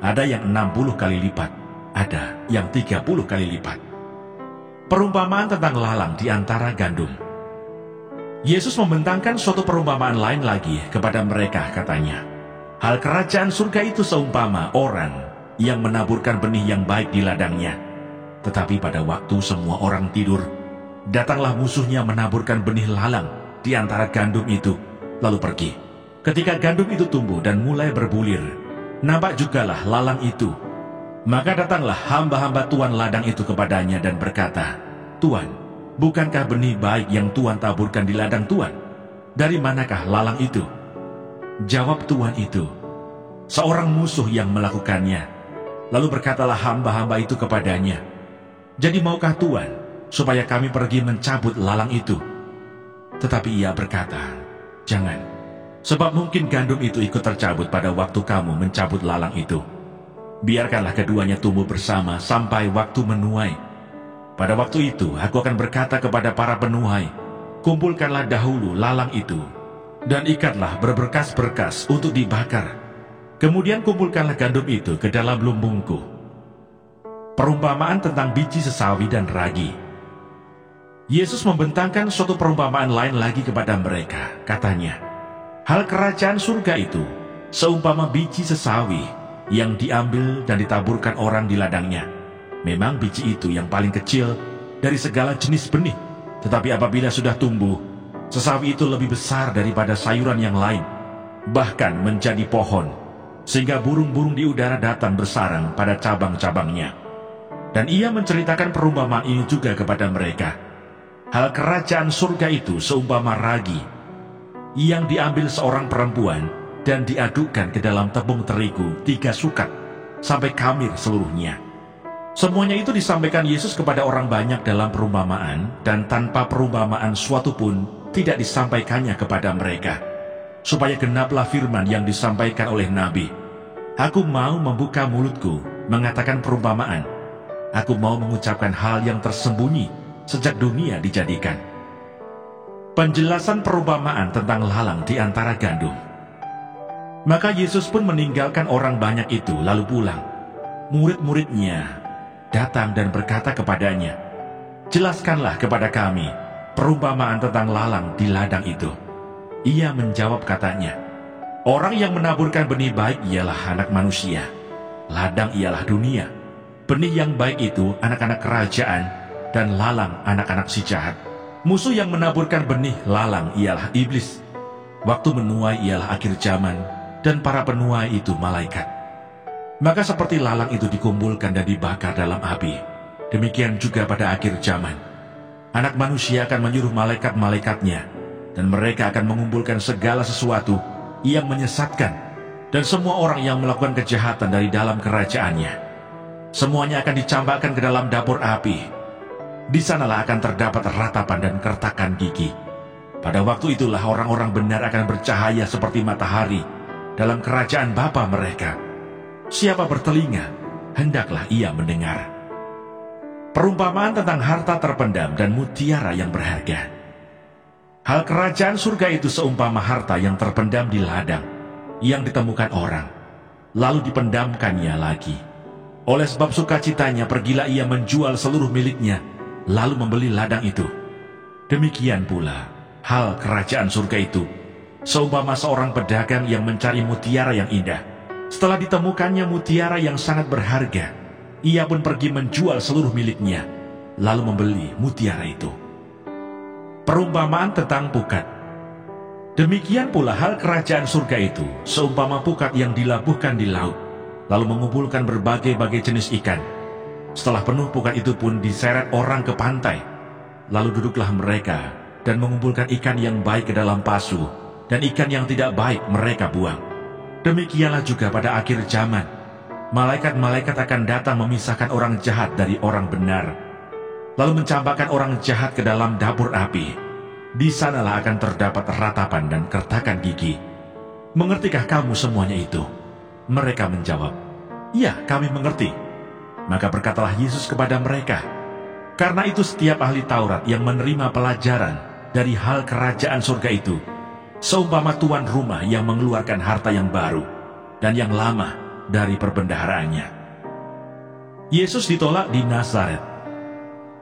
ada yang 60 kali lipat, ada yang 30 kali lipat. Perumpamaan tentang lalang di antara gandum. Yesus membentangkan suatu perumpamaan lain lagi kepada mereka, katanya, hal kerajaan surga itu seumpama orang yang menaburkan benih yang baik di ladangnya. Tetapi pada waktu semua orang tidur, datanglah musuhnya menaburkan benih lalang di antara gandum itu, lalu pergi. Ketika gandum itu tumbuh dan mulai berbulir, nampak jugalah lalang itu. Maka datanglah hamba-hamba tuan ladang itu kepadanya dan berkata, Tuan, bukankah benih baik yang Tuan taburkan di ladang Tuan? Dari manakah lalang itu? Jawab tuan itu, seorang musuh yang melakukannya. Lalu berkatalah hamba-hamba itu kepadanya, jadi maukah Tuan supaya kami pergi mencabut lalang itu? Tetapi ia berkata, jangan, sebab mungkin gandum itu ikut tercabut pada waktu kamu mencabut lalang itu. Biarkanlah keduanya tumbuh bersama sampai waktu menuai. Pada waktu itu aku akan berkata kepada para penuai, kumpulkanlah dahulu lalang itu, dan ikatlah berberkas-berkas untuk dibakar. Kemudian kumpulkanlah gandum itu ke dalam lumbungku. Perumpamaan tentang biji sesawi dan ragi. Yesus membentangkan suatu perumpamaan lain lagi kepada mereka. Katanya, hal kerajaan surga itu seumpama biji sesawi yang diambil dan ditaburkan orang di ladangnya. Memang biji itu yang paling kecil dari segala jenis benih, tetapi apabila sudah tumbuh, sesawi itu lebih besar daripada sayuran yang lain, bahkan menjadi pohon, sehingga burung-burung di udara datang bersarang pada cabang-cabangnya. Dan ia menceritakan perumpamaan ini juga kepada mereka. Hal kerajaan surga itu seumpama ragi yang diambil seorang perempuan dan diadukkan ke dalam tepung terigu 3 sukat sampai khamir seluruhnya. Semuanya itu disampaikan Yesus kepada orang banyak dalam perumpamaan, dan tanpa perumpamaan suatu pun tidak disampaikannya kepada mereka, supaya genaplah firman yang disampaikan oleh Nabi. Aku mau membuka mulutku mengatakan perumpamaan. Aku mau mengucapkan hal yang tersembunyi sejak dunia dijadikan. Penjelasan perumpamaan tentang lalang di antara gandum. Maka Yesus pun meninggalkan orang banyak itu lalu pulang. Murid-muridnya datang dan berkata kepadanya, jelaskanlah kepada kami perumpamaan tentang lalang di ladang itu. Ia menjawab katanya, orang yang menaburkan benih baik ialah anak manusia. Ladang ialah dunia. Benih yang baik itu anak-anak kerajaan, dan lalang anak-anak si jahat. Musuh yang menaburkan benih lalang ialah iblis. Waktu menuai ialah akhir zaman, dan para penuai itu malaikat. Maka seperti lalang itu dikumpulkan dan dibakar dalam api, demikian juga pada akhir zaman. Anak manusia akan menyuruh malaikat-malaikatnya, dan mereka akan mengumpulkan segala sesuatu yang menyesatkan, dan semua orang yang melakukan kejahatan dari dalam kerajaannya. Semuanya akan dicampakkan ke dalam dapur api. Di sanalah akan terdapat ratapan dan kertakan gigi. Pada waktu itulah orang-orang benar akan bercahaya seperti matahari dalam kerajaan Bapa mereka. Siapa bertelinga, hendaklah ia mendengar. Perumpamaan tentang harta terpendam dan mutiara yang berharga. Hal kerajaan surga itu seumpama harta yang terpendam di ladang, yang ditemukan orang, lalu dipendamkannya lagi. Oleh sebab sukacitanya pergilah ia menjual seluruh miliknya, lalu membeli ladang itu. Demikian pula hal kerajaan surga itu seumpama seorang pedagang yang mencari mutiara yang indah. setelah ditemukannya mutiara yang sangat berharga, ia pun pergi menjual seluruh miliknya, lalu membeli mutiara itu. Perumpamaan tentang pukat. Demikian pula hal kerajaan surga itu, seumpama pukat yang dilabuhkan di laut, lalu mengumpulkan berbagai-bagai jenis ikan. Setelah penuh pukat itu pun diseret orang ke pantai, lalu duduklah mereka dan mengumpulkan ikan yang baik ke dalam pasu, dan ikan yang tidak baik mereka buang. Demikianlah juga pada akhir zaman, malaikat-malaikat akan datang memisahkan orang jahat dari orang benar, lalu mencampakkan orang jahat ke dalam dapur api. Di sanalah akan terdapat ratapan dan kertakan gigi. Mengertikah kamu semuanya itu? Mereka menjawab, ya, kami mengerti. Maka berkatalah Yesus kepada mereka, karena itu setiap ahli Taurat yang menerima pelajaran dari hal kerajaan surga itu, seumpama tuan rumah yang mengeluarkan harta yang baru dan yang lama dari perbendaharaannya. Yesus ditolak di Nazaret.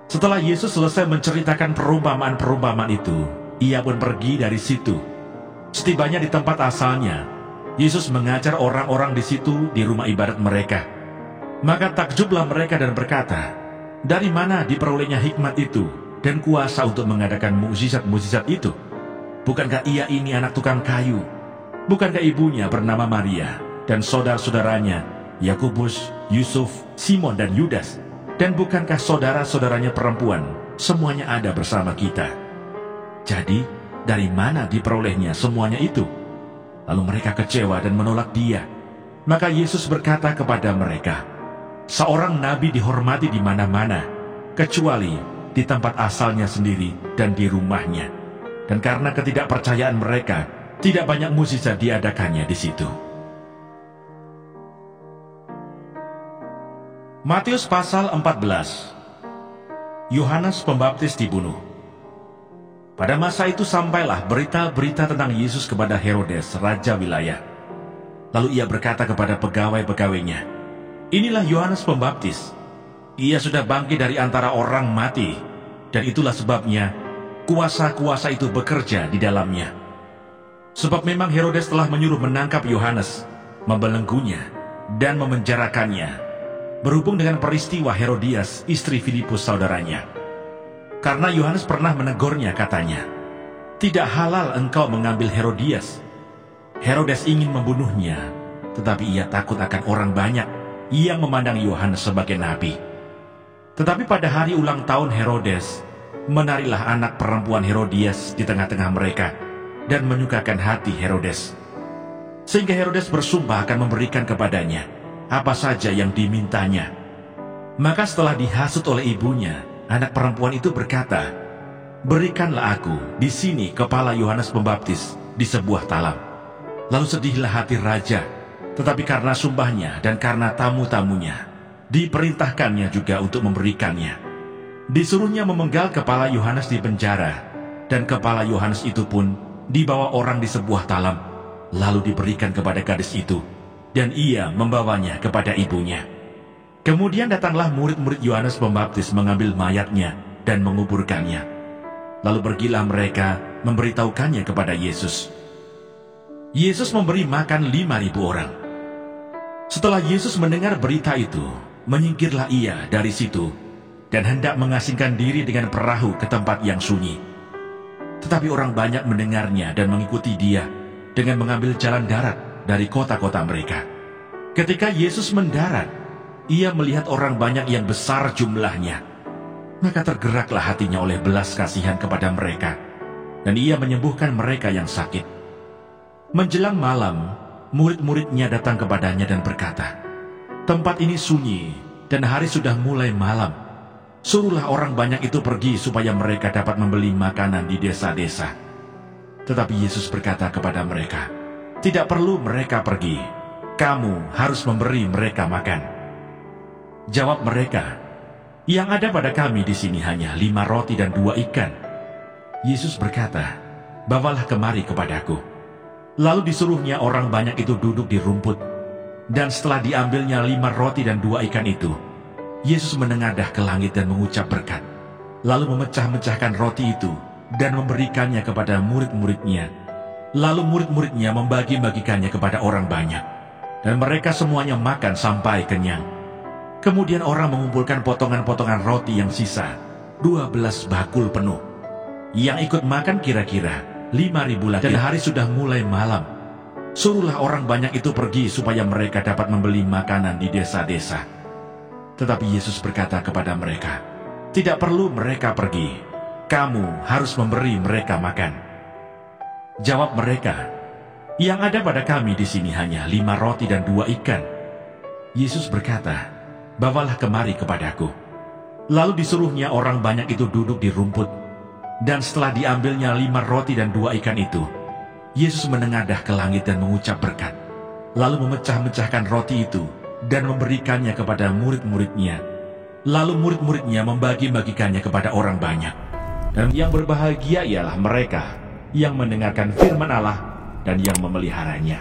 Setelah Yesus selesai menceritakan perumpamaan-perumpamaan itu, ia pun pergi dari situ. Setibanya di tempat asalnya, Yesus mengajar orang-orang di situ di rumah ibadat mereka. Maka takjublah mereka dan berkata, dari mana diperolehnya hikmat itu dan kuasa untuk mengadakan mukjizat-mukjizat itu? Bukankah ia ini anak tukang kayu? Bukankah ibunya bernama Maria dan saudara-saudaranya Yakobus, Yusuf, Simon dan Yudas? Dan bukankah saudara-saudaranya perempuan semuanya ada bersama kita? Jadi, dari mana diperolehnya semuanya itu? Lalu mereka kecewa dan menolak dia. Maka Yesus berkata kepada mereka, seorang nabi dihormati di mana-mana, kecuali di tempat asalnya sendiri dan di rumahnya. Dan karena ketidakpercayaan mereka, tidak banyak mukjizat diadakannya di situ. Matius pasal 14. Yohanes Pembaptis dibunuh. Pada masa itu sampailah berita-berita tentang Yesus kepada Herodes, raja wilayah. Lalu ia berkata kepada pegawai-pegawainya, inilah Yohanes Pembaptis. Ia sudah bangkit dari antara orang mati, dan itulah sebabnya kuasa-kuasa itu bekerja di dalamnya. Sebab memang Herodes telah menyuruh menangkap Yohanes, membelenggunya, dan memenjarakannya, berhubung dengan peristiwa Herodias, istri Filipus saudaranya. Karena Yohanes pernah menegurnya, katanya, tidak halal engkau mengambil Herodias. Herodes ingin membunuhnya, tetapi ia takut akan orang banyak yang memandang Yohanes sebagai nabi. Tetapi pada hari ulang tahun Herodes, menarilah anak perempuan Herodias di tengah-tengah mereka, dan menyukakan hati Herodes. Sehingga Herodes bersumpah akan memberikan kepadanya apa saja yang dimintanya. Maka setelah dihasut oleh ibunya, anak perempuan itu berkata, berikanlah aku di sini kepala Yohanes Pembaptis di sebuah talam. Lalu sedihlah hati raja, tetapi karena sumpahnya dan karena tamu-tamunya, diperintahkannya juga untuk memberikannya. Disuruhnya memenggal kepala Yohanes di penjara, dan kepala Yohanes itu pun dibawa orang di sebuah talam, lalu diberikan kepada gadis itu, dan ia membawanya kepada ibunya. Kemudian datanglah murid-murid Yohanes Pembaptis mengambil mayatnya dan menguburkannya. Lalu pergilah mereka memberitahukannya kepada Yesus. Yesus memberi makan 5.000 orang. Setelah Yesus mendengar berita itu, menyingkirlah ia dari situ dan hendak mengasingkan diri dengan perahu ke tempat yang sunyi. Tetapi orang banyak mendengarnya dan mengikuti dia dengan mengambil jalan darat dari kota-kota mereka. Ketika Yesus mendarat, ia melihat orang banyak yang besar jumlahnya. Maka tergeraklah hatinya oleh belas kasihan kepada mereka, dan ia menyembuhkan mereka yang sakit. Menjelang malam, murid-muridnya datang kepadanya dan berkata, tempat ini sunyi, dan hari sudah mulai malam. Suruhlah orang banyak itu pergi supaya mereka dapat membeli makanan di desa-desa. Tetapi Yesus berkata kepada mereka, tidak perlu mereka pergi, kamu harus memberi mereka makan. Jawab mereka, yang ada pada kami di sini hanya 5 roti dan 2 ikan. Yesus berkata, bawalah kemari kepadaku. Lalu disuruhnya orang banyak itu duduk di rumput, dan setelah diambilnya 5 roti dan 2 ikan itu, Yesus menengadah ke langit dan mengucap berkat, lalu memecah-mecahkan roti itu dan memberikannya kepada murid-muridnya. Lalu murid-muridnya membagi-bagikannya kepada orang banyak. Dan mereka semuanya makan sampai kenyang. Kemudian orang mengumpulkan potongan-potongan roti yang sisa, 12 bakul penuh. Yang ikut makan kira-kira 5.000 lagi. Dan hari sudah mulai malam. Suruhlah orang banyak itu pergi supaya mereka dapat membeli makanan di desa-desa. Tetapi Yesus berkata kepada mereka, "Tidak perlu mereka pergi. Kamu harus memberi mereka makan." Jawab mereka, "Yang ada pada kami di sini hanya 5 roti dan 2 ikan." Yesus berkata, "Bawalah kemari kepadaku." Lalu disuruhnya orang banyak itu duduk di rumput. Dan setelah diambilnya 5 roti dan 2 ikan itu, Yesus menengadah ke langit dan mengucap berkat. Lalu memecah-mecahkan roti itu dan memberikannya kepada murid-muridnya. Lalu murid-muridnya membagi-bagikannya kepada orang banyak. Dan yang berbahagia ialah mereka yang mendengarkan firman Allah dan yang memeliharanya.